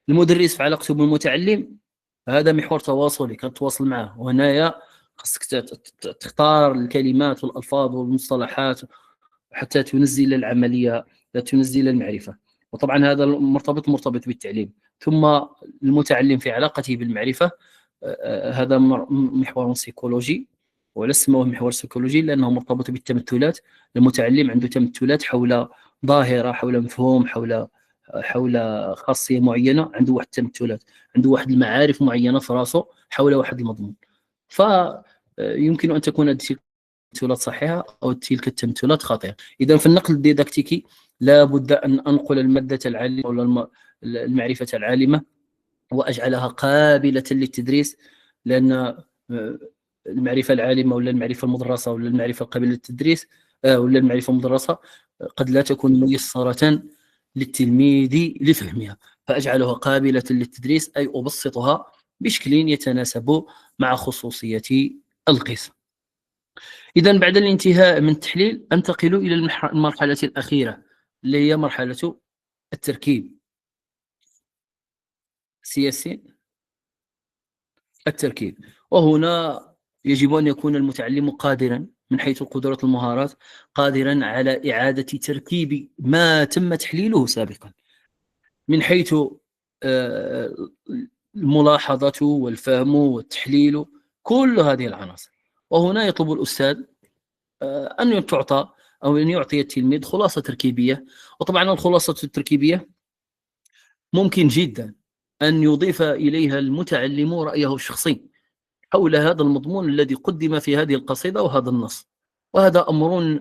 المدرس فعلاقته بالمتعلم هذا محور تواصلي كتواصل معه، وهنايا خاصك تختار الكلمات والالفاظ والمصطلحات حتى تنزل العمليه، تنزل المعرفه. وطبعا هذا مرتبط بالتعليم. ثم المتعلم في علاقته بالمعرفه هذا محور سيكولوجي، ولا سموه محور سيكولوجي لانه مرتبط بالتمثلات. المتعلم عنده تمثلات حول ظاهره، حول مفهوم، حول خاصيه معينه، عنده واحد التمثلات، عنده واحد المعارف معينه في راسه حول واحد المضمون. فيمكن ان تكون هذه التمثلات صحيحه او تلك التمثلات خاطئه. اذا في النقل الديداكتيكي لا بد ان انقل الماده العالمه ولا المعرفه العالمه واجعلها قابله للتدريس، لان المعرفه العالمه ولا المعرفه المدرسه ولا المعرفه القابله للتدريس ولا المعرفه المدرسه قد لا تكون ميسره للتلميذ لفهمها، فاجعلها قابله للتدريس اي ابسطها بشكل يتناسب مع خصوصيه القسم. إذا بعد الانتهاء من التحليل أنتقل إلى المرحلة الأخيرة اللي هي مرحلة التركيب. سياسي التركيب، وهنا يجب أن يكون المتعلم قادرا من حيث القدرات والمهارات، قادرا على إعادة تركيب ما تم تحليله سابقا من حيث الملاحظة والفهم والتحليل، كل هذه العناصر. وهنا يطلب الأستاذ أن تعطى أو أن يعطي التلميذ خلاصة تركيبية. وطبعا الخلاصة التركيبية ممكن جدا أن يضيف إليها المتعلم رأيه الشخصي حول هذا المضمون الذي قدم في هذه القصيدة وهذا النص، وهذا أمر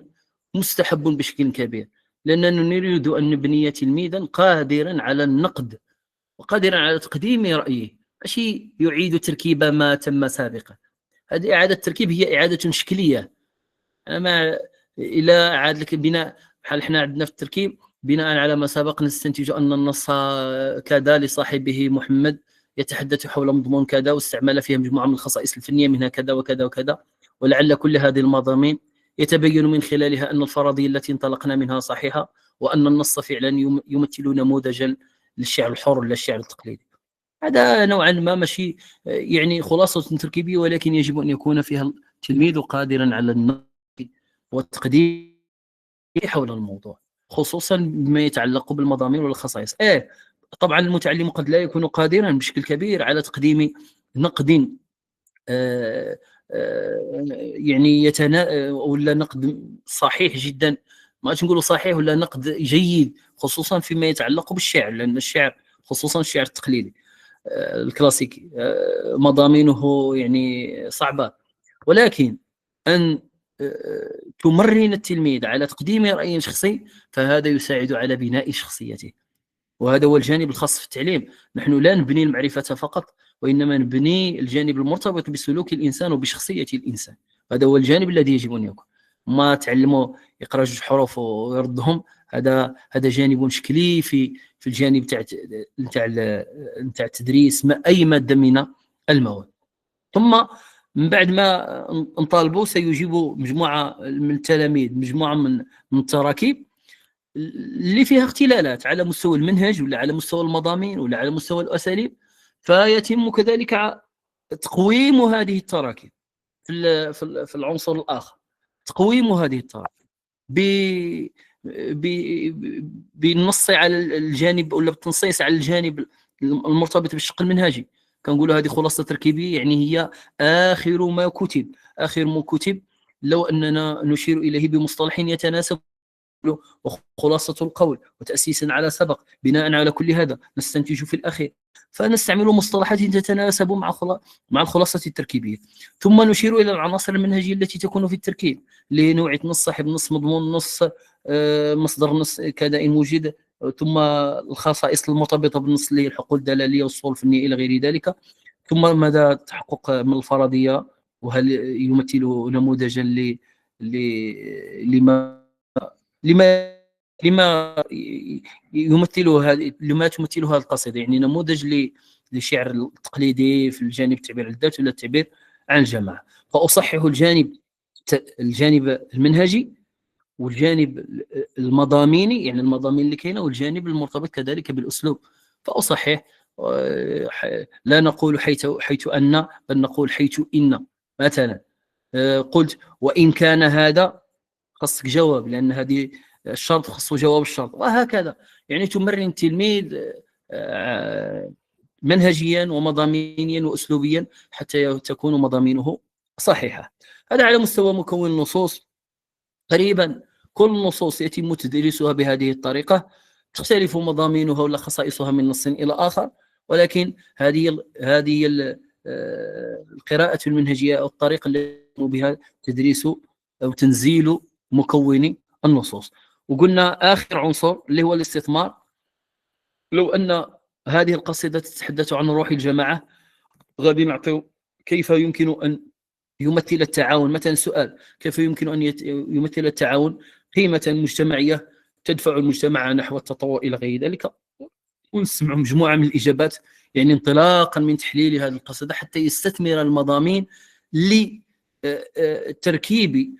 مستحب بشكل كبير، لأننا نريد أن نبني تلميذا قادرا على النقد وقادرا على تقديم رأيه، ماشي يعيد تركيب ما تم سابقا. هذه إعادة تركيب هي إعادة شكلية. أنا ما إلى أعاد لك بناء، بحال حنا عندنا في التركيب بناء على ما سبق نستنتج أن النص كذا لصاحبه محمد يتحدث حول مضمون كذا، واستعمل فيها مجموعة من الخصائص الفنية منها كذا وكذا وكذا، ولعل كل هذه المضامين يتبين من خلالها أن الفرضية التي انطلقنا منها صحيحة، وأن النص فعلا يمثل نموذجا للشعر الحر لا الشعر التقليدي. هذا نوعا ما ماشي يعني خلاصة تركيبية، ولكن يجب أن يكون فيها التلميذ قادرا على النقد والتقدير حول الموضوع، خصوصا بما يتعلق بالمضامين والخصائص. طبعا المتعلم قد لا يكون قادرا بشكل كبير على تقديم نقد يعني ولا نقد صحيح جدا، ما نقولوا صحيح، ولا نقد جيد، خصوصا فيما يتعلق بالشعر، لأن الشعر خصوصا الشعر التقليدي الكلاسيكي مضامينه يعني صعبة. ولكن أن تمرن التلميذ على تقديم رأي شخصي، فهذا يساعد على بناء شخصيته، وهذا هو الجانب الخاص في التعليم. نحن لا نبني المعرفة فقط، وإنما نبني الجانب المرتبط بسلوك الإنسان وبشخصية الإنسان. هذا هو الجانب الذي يجب أن يكون. ما تعلموا يقرأ جوج حروف ويردهم، هذا جانب شكلي في الجانب نتاع التدريس أي مادة من المواد. ثم من بعد ما نطالبوا سيجيبوا مجموعة من التلاميذ مجموعة من التراكيب اللي فيها اختلالات على مستوى المنهج ولا على مستوى المضامين ولا على مستوى الأساليب، فيتم كذلك تقويم هذه التراكيب في العنصر الآخر، تقويم هذه التراكيب بالنص على الجانب ولا بالتنصيص على الجانب المرتبط بالشق المنهجي. كنقولوا هذه خلاصة تركيبية، يعني هي آخر ما كتب، لو أننا نشير إليه بمصطلح يتناسب وخلاصة القول وتأسيسا على سبق. بناء على كل هذا نستنتج في الأخير، فنستعمل مصطلحات تتناسب مع الخلاصة التركيبية. ثم نشير إلى العناصر المنهجية التي تكون في التركيب، لنوعية نص، صاحب نص، مضمون نص، مصدر نص كذا إن وجد، ثم الخصائص المرتبطة بالنص اللي هي الحقول الدلالية والصور الفنية إلى غير ذلك. ثم مدى تحقق من الفرضية، وهل يمثل نموذجا لما لما تمثله هذه القصيدة، يعني نموذج للشعر التقليدي في الجانب التعبير عن الذات ولا التعبير عن الجماعة. فأصحح الجانب المنهجي والجانب المضاميني، يعني المضامين اللي كاينه، والجانب المرتبط كذلك بالأسلوب. فأصحح، لا نقول حيث أن، بل نقول حيث إن. مثلا قلت وإن كان هذا، خصك جواب، لأن هذه الشرط خصه جواب الشرط، وهكذا. يعني تمرن التلميذ منهجيا ومضامينيا وأسلوبيا حتى تكون مضامينه صحيحة. هذا على مستوى مكون النصوص. تقريبا كل النصوص يتم تدريسها بهذه الطريقة، تختلف مضامينها ولا خصائصها من نص إلى آخر، ولكن هذه القراءة المنهجية أو الطريقة التي يتم بها تدريس أو تنزيل مكون النصوص. وقلنا آخر عنصر اللي هو الاستثمار. لو أن هذه القصيدة تتحدث عن روح الجماعة، غادي نعطيو كيف يمكن أن يمثل التعاون. مثلا سؤال: كيف يمكن أن يمثل التعاون قيمة مجتمعية تدفع المجتمع نحو التطور إلى غير ذلك؟ ونسمع مجموعة من الإجابات، يعني انطلاقا من تحليل هذه القصيدة حتى يستثمر المضامين لتركيب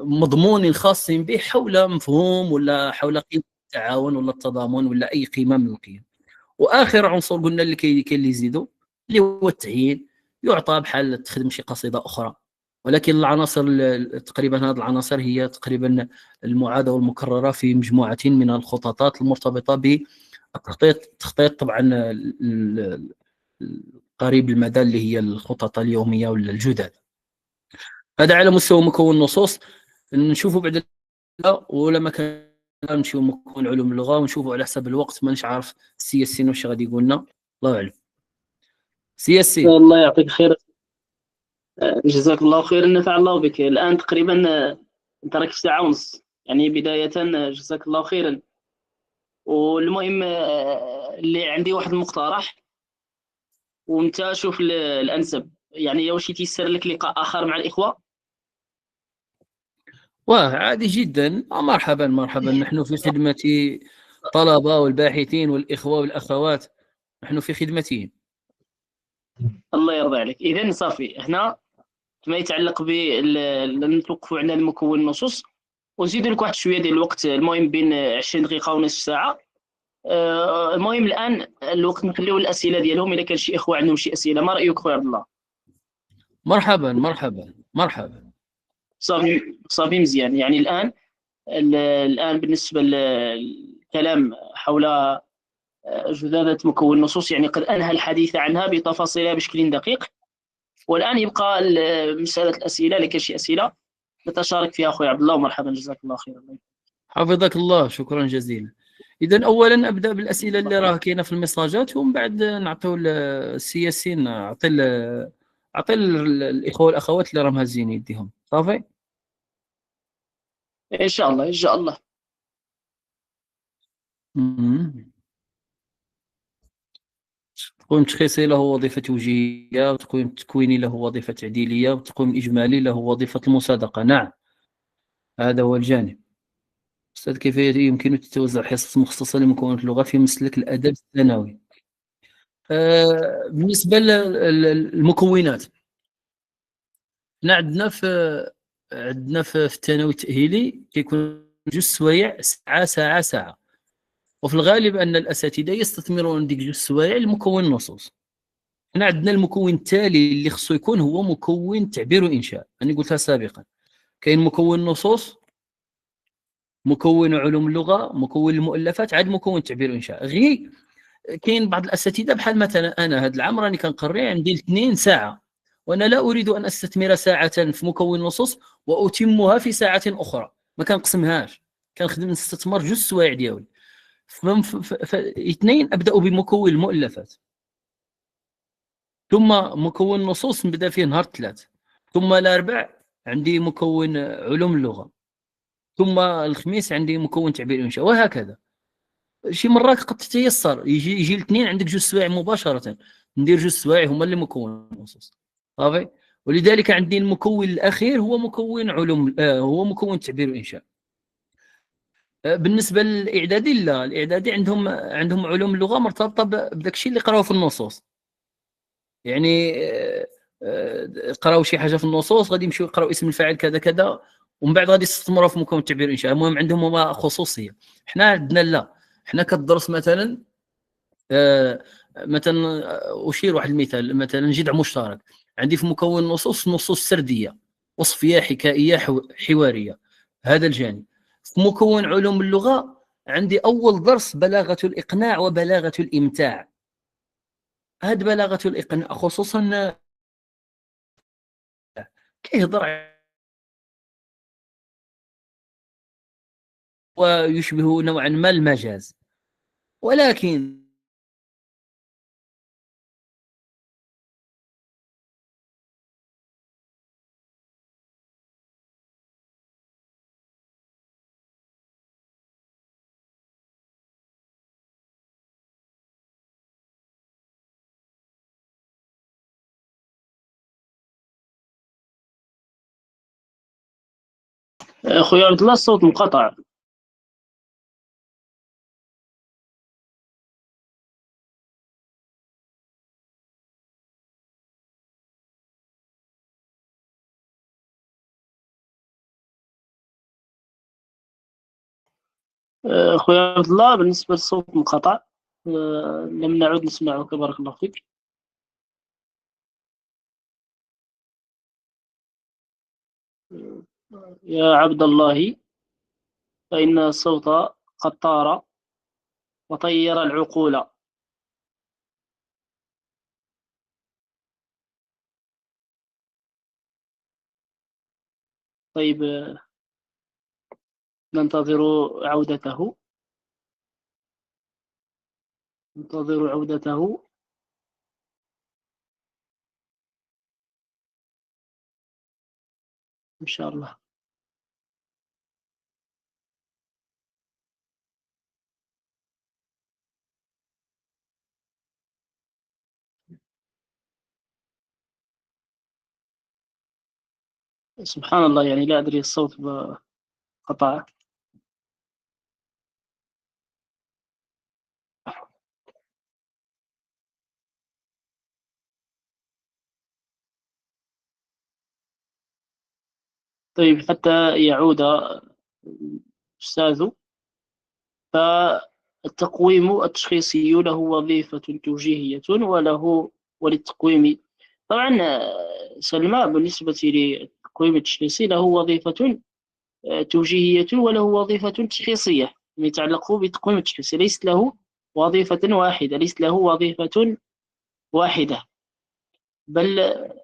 مضمون خاص به حول مفهوم ولا حول قيمة التعاون ولا التضامن ولا أي قيمة من القيم. وآخر عنصر قلنا اللي كاين اللي يزيدوا اللي هو التعيين، يعطى بحال تخدم شي قصيدة أخرى. ولكن العناصر تقريبا هذه العناصر هي تقريبا المعادة والمكررة في مجموعة من الخططات المرتبطة بالتخطيط طبعا قريب المدى اللي هي الخطط اليومية ولا الجدد. هذا على مستوى مكون النصوص. نشوفوا بعد ولما كان نمشيو مكون علوم اللغة ونشوفوا على حسب الوقت، مانيش عارف السي اس سي واش غادي يقولنا، الله اعلم. سي اس سي الله يعطيك خير، جزاك الله خير، نفع الله بك. الآن تقريبا انت راك في ساعة ونص، يعني بداية جزاك الله خيرا. والمهم اللي عندي واحد المقترح، وانت شوف الانسب. يعني واش يتيسر لك لقاء اخر مع الاخوه؟ واه عادي جدا، مرحبا مرحبا، نحن في خدمة طلبة والباحثين والإخوة والأخوات، نحن في خدمتهم. الله يرضى عليك. اذا صافي، هنا فيما يتعلق نتوقفوا على المكون النصوص، ونزيدوا لك واحد شويه ديال الوقت، المهم بين 20 دقيقه ونصف ساعه. المهم الان الوقت نخليو الاسئله ديالهم، اذا كان شي اخوه عندهم شي اسئله. ما رايك خويا عبد الله؟ مرحبا مرحبا مرحبا. صافي صافي مزيان. يعني الان بالنسبه للكلام حول جذاذة مكون النصوص، يعني قد انهى الحديث عنها بتفاصيلها بشكل دقيق. والان يبقى مساله الاسئله. لك شي اسئله نتشارك فيها اخويا عبد الله؟ ومرحبا، جزاك الله خيرا. حفظك الله، شكرا جزيلا. إذا أولا أبدأ بالأسئلة اللي راه كاينة في المساجات، ومن بعد نعطيو السياسيين، أعطي الإخوة والأخوات اللي راهم هازين يديهم. صافي. ان شاء الله ان شاء الله. مم. التقويم التشخيصي له وظيفة توجيهية، والتقويم التكويني له وظيفة تعديلية، والتقويم الإجمالي له وظيفة المصادقة. نعم، هذا هو الجانب. أستاذ، كيف يمكن تتوزع حصص مخصصة لمكونات اللغة في مسلك الأدب الثانوي؟ بالنسبة للمكونات، عندنا في الثانوي التأهيلي كيكون جوج سوايع، ساعة ساعة ساعة. وفي الغالب أن الأساتذة يستثمرون ديك جوج سوايع لمكون النصوص. هنا عندنا المكون التالي اللي خصو يكون هو مكون تعبير وإنشاء. أنا قلتها سابقا، كاين مكون نصوص، مكون علوم اللغة، مكون المؤلفات، عاد مكون تعبير وإنشاء. غير كاين بعض الأساتذة بحال مثلا أنا هذا العام راني كنقري عندي 2 ساعة، وأنا لا أريد أن أستثمر ساعة في مكون نصوص وأتمها في ساعة أخرى، ما كنقسمهاش، كنخدم نستثمر جوج سوايع ديالي. اثنين أبدأ بمكون المؤلفات، ثم مكون نصوص نبدا فيه نهار الثلاث، ثم الاربع عندي مكون علوم اللغه، ثم الخميس عندي مكون تعبير وانشاء، وهكذا. شي مرات قد تتيسر يجي الاثنين عندك جوج سوايع مباشره، ندير جوج سوايع هما اللي مكون النصوص. صافي. ولذلك عندي المكون الاخير هو مكون علوم، هو مكون تعبير وانشاء. بالنسبه للاعدادي، لا، الاعدادي عندهم علوم اللغه مرتبطه بداك الشيء اللي قراوه في النصوص. يعني قراو شي حاجه في النصوص، غادي يمشيو يقراو اسم الفاعل كذا كذا، ومن بعد غادي يستثمروا في مكون التعبير الانشائي. المهم عندهم هما خصوصيه. حنا عندنا لا، حنا كدرس مثلا مثلا اشير واحد المثال، مثلا جذع مشترك عندي في مكون النصوص، نصوص سرديه، وصفيه، حكائيه، حواريه، هذا الجانب. في مكون علوم اللغه عندي اول درس بلاغه الاقناع وبلاغه الامتاع. هاد بلاغه الاقناع خصوصا كيهضر ويشبه نوعا ما المجاز، ولكن خويا عبد الله، الصوت منقطع. خويا عبد الله، بالنسبه للصوت منقطع. لم نعد نسمعك، بارك الله فيك. يا عبد الله، فإن الصوت قد طار وطير العقول. طيب، ننتظر عودته. ننتظر عودته. إن شاء الله. سبحان الله، يعني لا أدري الصوت قطع. طيب حتى يعود الأستاذ، فالتقويم التشخيصي له وظيفة توجيهية وللتقويم طبعا سلمى، بالنسبة للتقويم التشخيصي له وظيفة توجيهية وله وظيفة تشخيصية يتعلق بالتقويم التشخيصي، ليست له وظيفة واحدة، ليست له وظيفة واحدة، بل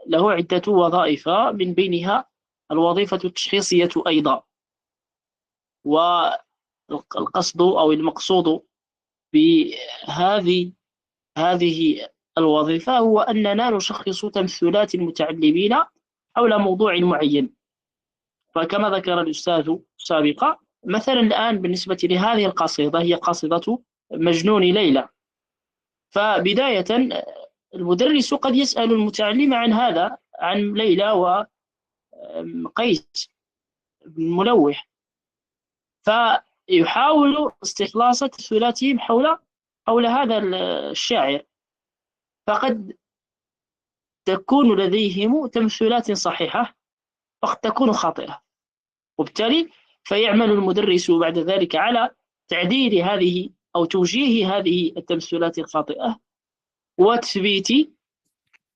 له عدة وظائف، من بينها الوظيفة التشخيصية أيضا. والقصد أو المقصود بهذه الوظيفة هو أننا نشخص تمثلات المتعلمين حول موضوع معين. فكما ذكر الأستاذ سابقا، مثلا الآن بالنسبة لهذه القصيدة، هي قصيدة مجنون ليلى، فبداية المدرس قد يسأل المتعلم عن هذا، عن ليلى وقيس بن ملوح، فيحاول استخلاص تمثلاتهم حول هذا الشاعر، فقد تكون لديهم تمثلات صحيحة وقد تكون خاطئة، وبالتالي فيعمل المدرس بعد ذلك على تعديل هذه أو توجيه هذه التمثلات الخاطئة وتثبيت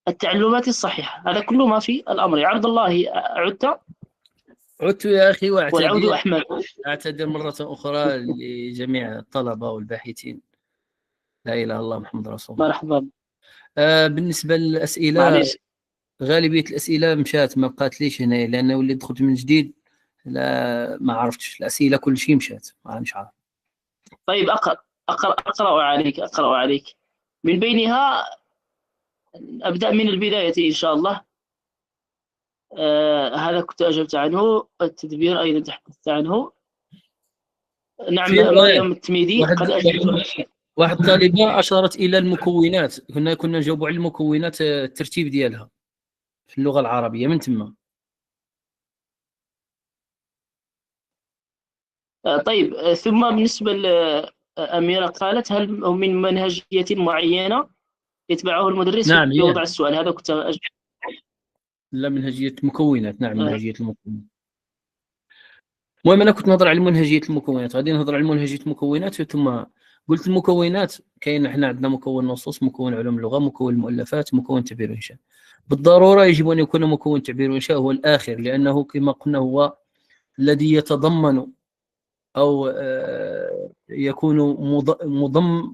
التعلمات الصحيحة. هذا كل ما في الأمر. عبد الله، عدت يا أخي، والعود أحمد. أعتذر مرة أخرى لجميع الطلبة والباحثين. لا إله إلا الله محمد رسول الله. مرحبا. بالنسبة للأسئلة، معليش. غالبية الأسئلة مشات، ما بقات ليش هنا، لأنه ولي دخلت من جديد، لا ما عرفتش الأسئلة، كل شيء مشات، ما مش عارف. طيب أقرأ عليك من بينها. أبدأ من البداية إن شاء الله. هذا كنت أجبت عنه. التدبير أيضا تحدثت عنه. نعم، مريم التميدي قد أجبت. واحد طالبة أشارت إلى المكونات، كنا نجاوبوا على المكونات، الترتيب ديالها في اللغة العربية من تما. طيب، ثم بالنسبة لأميرة قالت: هل من منهجية معينة يتبعه المدرس نعم، في وضع السؤال؟ هذا كنت أجبت. لا، منهجية المكونات. نعم، منهجية المكونات. المهم أنا كنت نهضر على منهجية المكونات، غادي نهضر على منهجية المكونات. ثم قلت المكونات كاين، احنا عندنا مكون نصوص، مكون علوم اللغة، مكون المؤلفات، مكون تعبير وإنشاء. بالضرورة يجب أن يكون مكون تعبير وإنشاء هو الآخر، لأنه كما قلنا هو الذي يتضمن أو يكون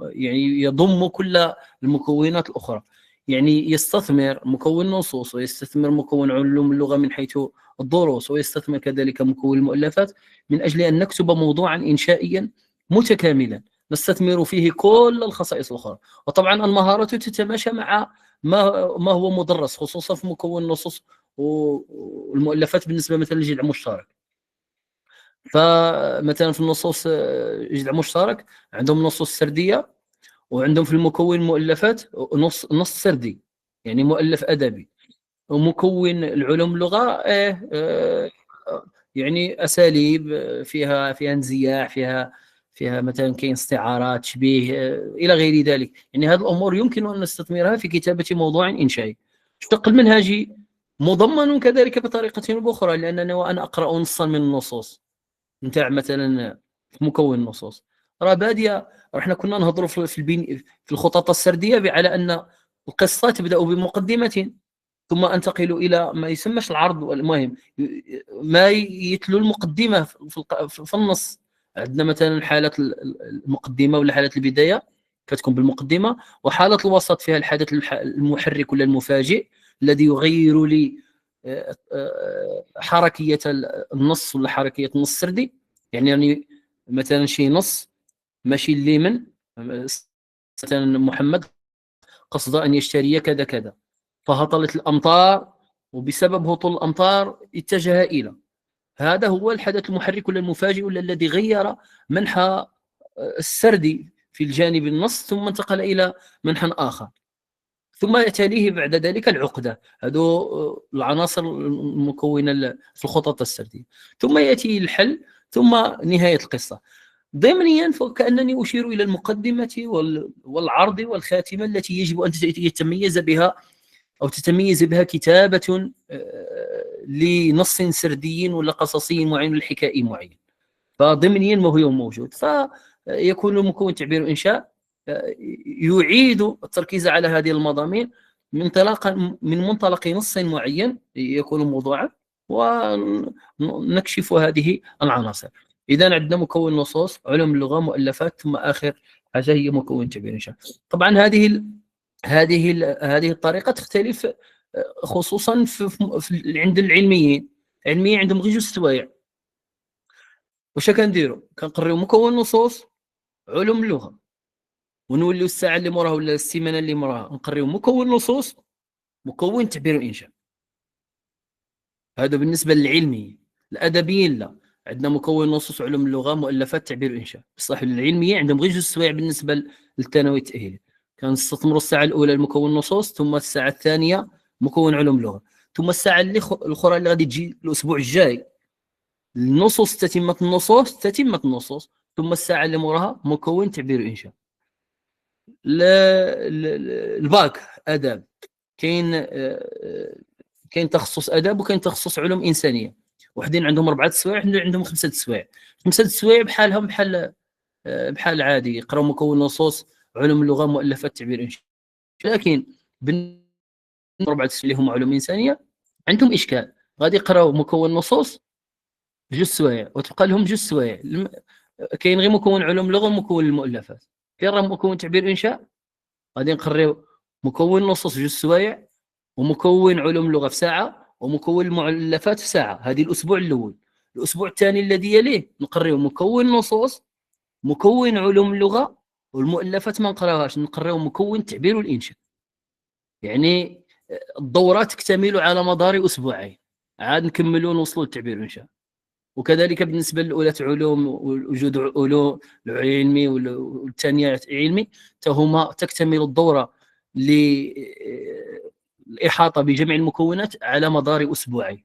يعني يضم كل المكونات الأخرى، يعني يستثمر مكون النصوص، ويستثمر مكون علوم اللغة من حيث الدروس، ويستثمر كذلك مكون المؤلفات، من أجل أن نكتب موضوعا إنشائيا متكاملا نستثمر فيه كل الخصائص الأخرى. وطبعا المهارات تتماشى مع ما هو مدرس، خصوصا في مكون النصوص والمؤلفات بالنسبة مثلا للجذع المشترك. فمثلا في النصوص جذع مشترك عندهم نصوص سردية، وعندهم في المكون مؤلفات نص سردي، يعني مؤلف أدبي. ومكون العلوم اللغة يعني أساليب فيها انزياح، فيها مثلا كاين استعارات، تشبيه إلى غير ذلك. يعني هذه الأمور يمكن أن نستثمرها في كتابة موضوع إنشائي. الشق المنهجي مضمن كذلك بطريقة أخرى، لأنني وأنا أقرأ نصا من النصوص نتاع مثلا مكون النصوص، راه باديه، احنا كنا نهضروا في الخطط السرديه على ان القصه تبدا بمقدمه ثم انتقل الى ما يسمىش العرض. المهم ما يتلو المقدمه في النص. عندنا مثلا حاله المقدمه ولا حاله البدايه كتكون بالمقدمه، وحاله الوسط فيها الحدث المحرك ولا المفاجئ الذي يغير لي حركيه النص ولا حركيه النص السردي. يعني مثلا شي نص ماشي اللي من مثلا محمد قصد ان يشتري كذا كذا، فهطلت الامطار، وبسبب هطول الامطار اتجه الى. هذا هو الحدث المحرك ولا المفاجئ ولا الذي غير منحى السردي في الجانب النص ثم انتقل الى منحى اخر. ثم تليه بعد ذلك العقدة، هذو العناصر المكونة في الخطط السردية. ثم يأتي الحل، ثم نهاية القصة. ضمنيا فكأنني أشير إلى المقدمة والعرض والخاتمة التي يجب أن يتميز بها أو تتميز بها كتابة لنص سردي ولا قصصي معين ولا حكائي معين. فضمنيا ما هو موجود، فيكون مكون تعبير إنشاء يعيد التركيز على هذه المضامين من منطلق نص معين يكون موضوعا، ونكشف هذه العناصر. إذا عندنا مكون نصوص، علوم اللغة، مؤلفات، ثم آخر حاجة هي مكون تعبير إنشاء. طبعا هذه الطريقة تختلف خصوصا عند العلميين عندهم غير جوج سوايع. واش كنديروا؟ كنقريو مكون نصوص، علوم اللغة، ونوليو الساعة اللي موراها ولا السيمانة اللي موراها نقريو مكون نصوص، مكون تعبير إنشاء. هذا بالنسبة للعلمي. الأدبيين لا، عندنا مكون نصوص، علوم اللغة، مؤلفات، تعبير إنشاء. بصح العلميين عندهم غير جوج سوايع بالنسبة للثانوي التأهيلي. كنستثمروا الساعة الأولى المكون نصوص، ثم الساعة الثانية مكون علوم اللغة، ثم الساعة الأخرى اللي غادي تجي الأسبوع الجاي النصوص، تتمة النصوص، ثم الساعة اللي موراها مكون تعبير إنشاء. الباك آداب، كاين تخصص آداب وكاين تخصص علوم إنسانية. وحدين عندهم 4 سوايع، وحدين عندهم 5 سوايع. 5 سوايع بحالهم بحال عادي، يقراو مكون نصوص، علوم اللغة، مؤلفات، تعبير إنشاء. لكن بالنسبة 4 سوايع اللي هم علوم إنسانية عندهم إشكال، غادي يقراو مكون نصوص 2 سوايع وتبقى لهم 2 سوايع. كاين غير مكون علوم لغة ومكون المؤلفات. كاين راه مكون تعبير إنشاء، غادي نقريو مكون نصوص 2 سوايع، ومكون علوم لغة في ساعة، ومكون المؤلفات في ساعة. هذه الأسبوع الأول. الأسبوع الثاني الذي يليه نقريو مكون نصوص، مكون علوم اللغة، والمؤلفات ما نقراوهاش، نقريو مكون تعبير والإنشاء. يعني الدورات تكتمل على مدار أسبوعين، عاد نكملوا نوصلوا للتعبير والإنشاء. وكذلك بالنسبة للأولى علوم وجود علوم العلمي والثانية علمي، فهما تكتمل الدورة للإحاطة بجميع المكونات على مدار أسبوعين.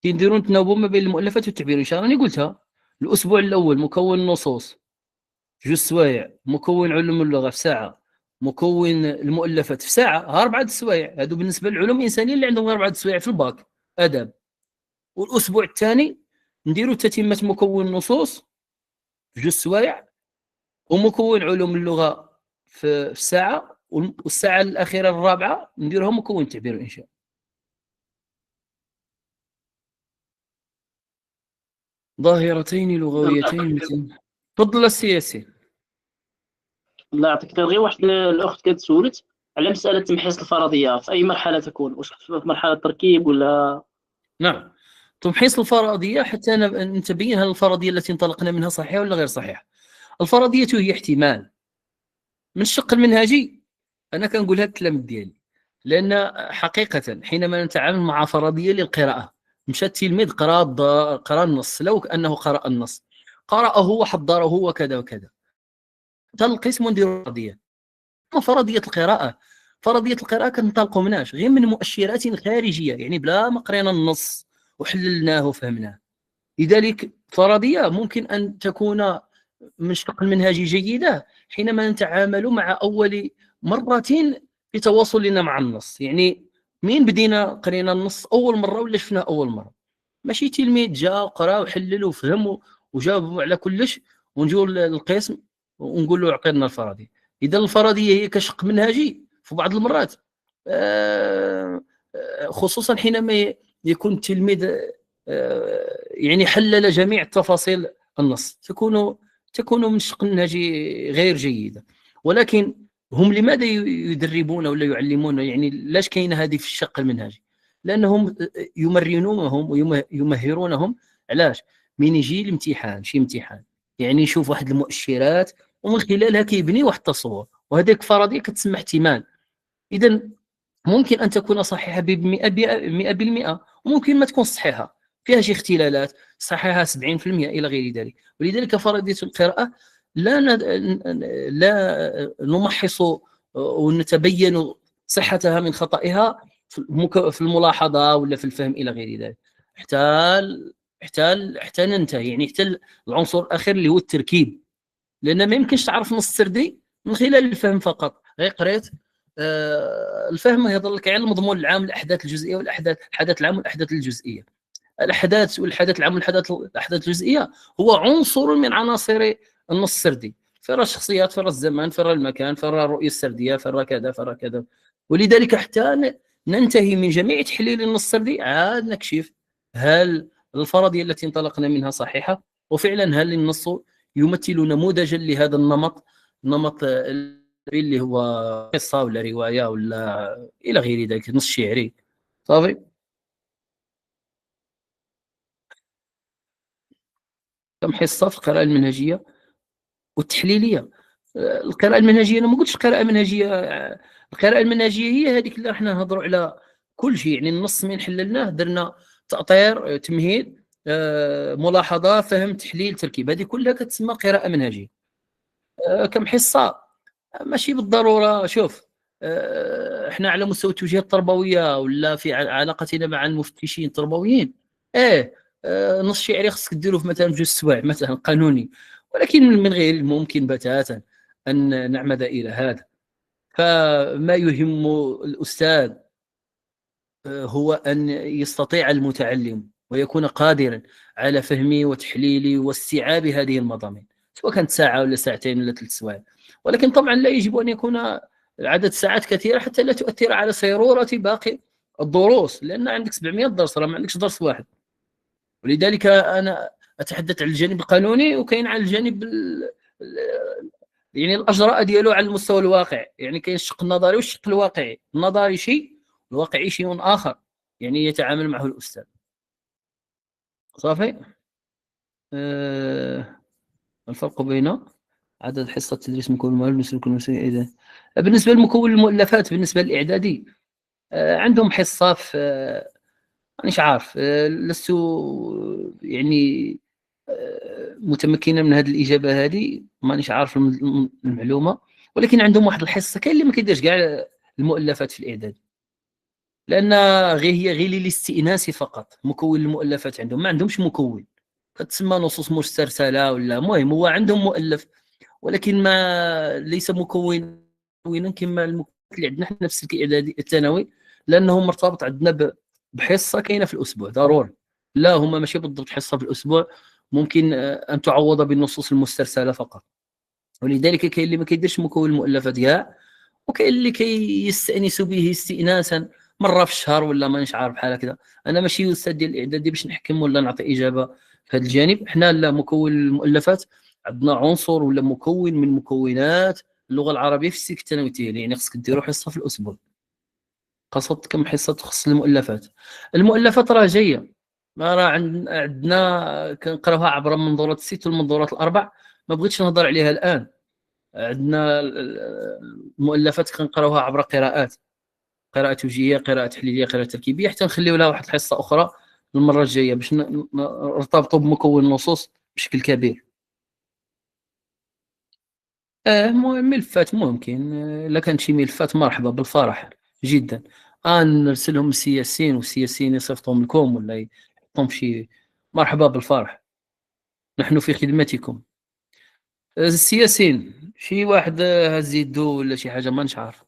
كنديروا نتناوبوا ما بين المؤلفات والتعبير إن شاء الله. راني قلتها الأسبوع الأول مكون نصوص 2 سوايع، مكون علوم اللغة في ساعة، مكون المؤلفات في ساعة. 4 سوايع هادو بالنسبة للعلوم الإنسانية اللي عندهم 4 سوايع في الباك آداب. والأسبوع الثاني نديروا تتمة مكون نصوص 2 سوايع، ومكون علوم اللغة في ساعة، والساعة الأخيرة الرابعة نديرها مكون تعبير وإنشاء. ظاهرتين لغويتين مثل تفضل السياسي. الله يعطيك الخير. غير واحد الأخت كانت سولت على مسألة تمحيص الفرضية في أي مرحلة تكون، واش في مرحلة التركيب ولا؟ نعم، تمحيص الفرضية حتى نتبين هل الفرضية التي انطلقنا منها صحيحة ولا غير صحيحة. الفرضية هي احتمال. من الشق المنهجي أنا كنقول هذا الكلام ديالي، لأن حقيقة حينما نتعامل مع فرضية للقراءة، مشى التلميذ قرأ النص، لو أنه قرأ النص، قرأه وحضره وكذا وكذا، القسم وندير فرضية. فرضية القراءة كنطلقوا مناش غير من مؤشرات خارجية، يعني بلا ما قرينا النص وحللناه وفهمناه. لذلك فرضية ممكن أن تكون من الشق المنهجي جيدة حينما نتعامل مع أول مرة في تواصلنا مع النص. يعني مين بدينا قرينا النص أول مرة ولا شفناه أول مرة؟ ماشي تلميذ جاء قرأ وحلل وفهم وجاوب على كلش ونجوا للقسم ونقول له اعطينا الفرضية. إذا الفرضية هي كشق منهجي في بعض المرات، خصوصا حينما يكون التلميذ يعني حلل جميع تفاصيل النص، تكون من الشق المنهجي غير جيدة. ولكن هم لماذا يدربون ولا يعلمون؟ يعني لاش كاينه هذه في الشق المنهجي؟ لأنهم يمرنونهم ويمهرونهم. علاش؟ من يجي الامتحان، شي امتحان يعني يشوف واحد المؤشرات ومن خلالها كيبني واحد التصور، وهذيك فرضية كتسمى احتمال. إذا ممكن أن تكون صحيحة ب100%، وممكن ما تكون صحيحة، فيها شي اختلالات، صحيحة 70% إلى غير ذلك. ولذلك فرضية القراءة لا نمحص ونتبين صحتها من خطئها في الملاحظة ولا في الفهم إلى غير ذلك، حتى ننتهي، يعني حتى العنصر الأخير اللي هو التركيب، لأن ما يمكنش تعرف نص سردي من خلال الفهم فقط. غير قريت الفهم يهضر لك على المضمون العام، الأحداث الجزئية والأحداث العام والأحداث الجزئية. الأحداث العام والأحداث الجزئية هو عنصر من عناصر النص السردي، فرى الشخصيات، فرى الزمان، فرى المكان، فرى الرؤية السردية، فرى كذا فرى كذا. ولذلك حتى ننتهي من جميع تحليل النص السردي عاد نكشف هل الفرضية التي انطلقنا منها صحيحة، وفعلا هل النص يمثل نموذجا لهذا نمط اللي هو قصة ولا رواية ولا إلى غير ذلك، نص شعري. صافي. كم حصة في القراءة المنهجية والتحليلية. القراءة المنهجية أنا ما قلتش قراءة منهجية، القراءة المنهجية هي هذيك اللي راحنا نهضروا على كل شيء، يعني النص من حللناه درنا تأطير، تمهيد، ملاحظة، فهم، تحليل، تركيب، هذه كلها كتسمى قراءة منهجية. كم حصة ماشي بالضرورة. شوف، احنا على مستوى التوجيهات التربوية ولا في علاقتنا مع المفتشين التربويين، نص شعري خصك ديروه في مثلا بجوج سوايع مثلا قانوني، ولكن من غير الممكن بتاتا أن نعمد إلى هذا. فما يهم الأستاذ هو أن يستطيع المتعلم ويكون قادرا على فهم وتحليل واستيعاب هذه المضامين، سواء كانت ساعة ولا ساعتين ولا 3 سوايع. ولكن طبعا لا يجب أن يكون عدد ساعات كثيرة حتى لا تؤثر على صيرورة باقي الدروس، لأن عندك 700 درس، ما عندكش درس واحد. ولذلك أنا أتحدث عن الجانب القانوني، وكاين على الجانب يعني الأجراء ديالو على المستوى الواقع. يعني كاين الشق النظري والشق الواقعي. النظري شيء، الواقعي شيء آخر، يعني يتعامل معه الأستاذ. صافي. الفرق بين عدد حصة تدريس مكون المؤلف بالنسبة لمكون المؤلفات، بالنسبة للإعدادي عندهم حصة في مانيش عارف، لست يعني متمكنة من هذه الإجابة هذه، مانيش عارف المعلومة. ولكن عندهم واحد الحصة كاين اللي ما كيديرش كاع المؤلفات في الإعداد، لأن غير للاستئناس فقط. مكون المؤلفات عندهم ما عندهمش مكون، كتسمى نصوص مسترسلة ولا المهم هو عندهم مؤلف، ولكن ما ليس مكونا كما المكون اللي عندنا حنا في الإعدادي الثانوي، لأنه مرتبط عندنا بحصة كاينة في الأسبوع ضروري. لا، هما ماشي بالضبط حصة في الأسبوع، ممكن أن تعوض بالنصوص المسترسلة فقط. ولذلك كاين اللي ما كيديرش مكون المؤلفات كاع، وكاين اللي كيستأنس به استئناسا مرة في الشهر ولا مانيش عارف بحال هكذا. أنا ماشي أستاذ ديال الإعدادي باش نحكم ولا نعطي إجابة في هذا الجانب. حنا لا، مكون المؤلفات عندنا عنصر ولا مكون من مكونات اللغة العربية في السلك الثانوي التاهيلي، يعني خصك ديروا حصة في الأسبوع. قصدت كم حصة تخص المؤلفات. المؤلفات راه جاية، ما راه عندنا كنقراوها عبر منظورات الست والمنظورات الأربع، ما بغيتش نهضر عليها الآن. عندنا المؤلفات كنقراوها عبر قراءات، قراءة توجيهية، قراءة تحليلية، قراءة تركيبية، حتى نخليو لها واحد الحصة أخرى المرة الجاية باش نرتبطوا بمكون النصوص بشكل كبير. ملفات ممكن، إلا كانت شي ملفات مرحبا بالفرح جدا. نرسلهم السياسيين والسياسيين يصيفطهم لكم ولا يحطهم شي، مرحبا بالفرح، نحن في خدمتكم. السياسيين شي واحد هز يدو ولا شي حاجة مانيش عارف.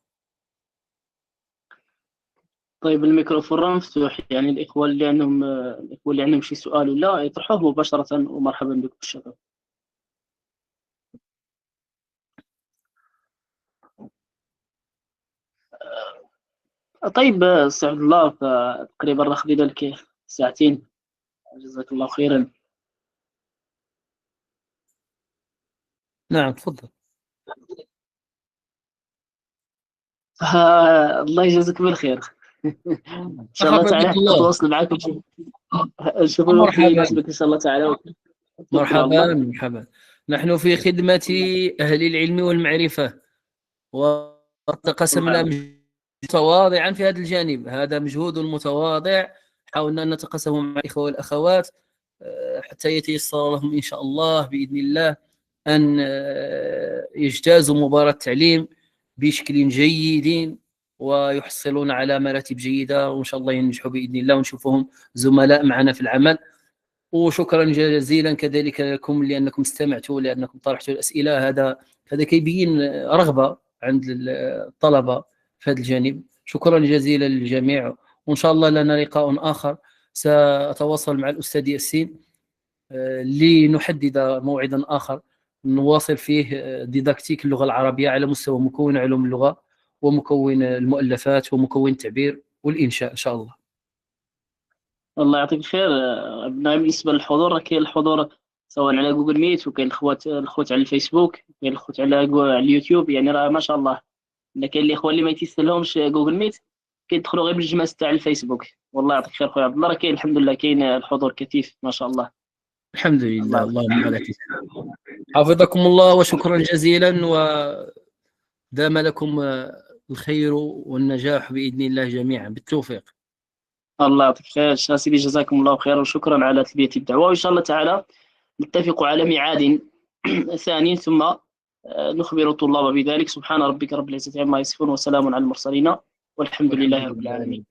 طيب الميكروفون مفتوح، يعني الإخوة اللي عندهم شي سؤال ولا يطرحوه مباشرة، ومرحبا بكم الشباب. طيب استاذ الله، تقريبا راه خدينا لك ساعتين، جزاك الله خيرا. نعم تفضل. الله يجازيك بالخير. ان شاء الله مرحبا تعالى بك الله. نتواصل معكم، نشوف الوقت اللي مرحبا يناسبك ان شاء الله تعالى. مرحبا مرحبا. نحن في خدمة أهل العلم والمعرفة، وتقاسمنا متواضعا في هذا الجانب. هذا مجهود متواضع حاولنا أن نتقاسمه مع الإخوة والأخوات حتى يتيسر لهم إن شاء الله بإذن الله أن يجتازوا مباراة التعليم بشكل جيد ويحصلون على مراتب جيدة، وإن شاء الله ينجحوا بإذن الله ونشوفهم زملاء معنا في العمل. وشكرا جزيلا كذلك لكم لأنكم استمعتوا، لأنكم طرحتوا الأسئلة. هذا كيبين رغبة عند الطلبة في هذا الجانب. شكرا جزيلا للجميع، وإن شاء الله لنا لقاء آخر. سأتواصل مع الأستاذ ياسين لنحدد موعدا آخر نواصل فيه ديداكتيك اللغة العربية على مستوى مكون علوم اللغة ومكون المؤلفات ومكون التعبير والإنشاء إن شاء الله. الله يعطيك الخير. بالنسبة للحضور، كاين الحضور سواء على جوجل ميت، وكاين الأخوات على الفيسبوك، كاين الأخوات على اليوتيوب. يعني راه ما شاء الله. كاين الإخوة اللي ما يتيسرلهمش جوجل ميت كيدخلوا غير بالجماس تاع الفيسبوك. والله يعطيك الخير خويا عبد الله، راه كاين الحمد لله، كاين الحضور كثيف ما شاء الله. الحمد لله. الله اللهم لك حفظكم الله وشكرا جزيلا، ودام لكم الخير والنجاح بإذن الله جميعا. بالتوفيق. الله يعطيك خير سيدي، جزاكم الله خيرا وشكرا على تلبية الدعوة، وإن شاء الله تعالى نتفق على ميعاد ثاني ثم نخبر الطلاب بذلك. سبحان ربك رب العزة عما يصفون وسلام على المرسلين والحمد لله رب العالمين.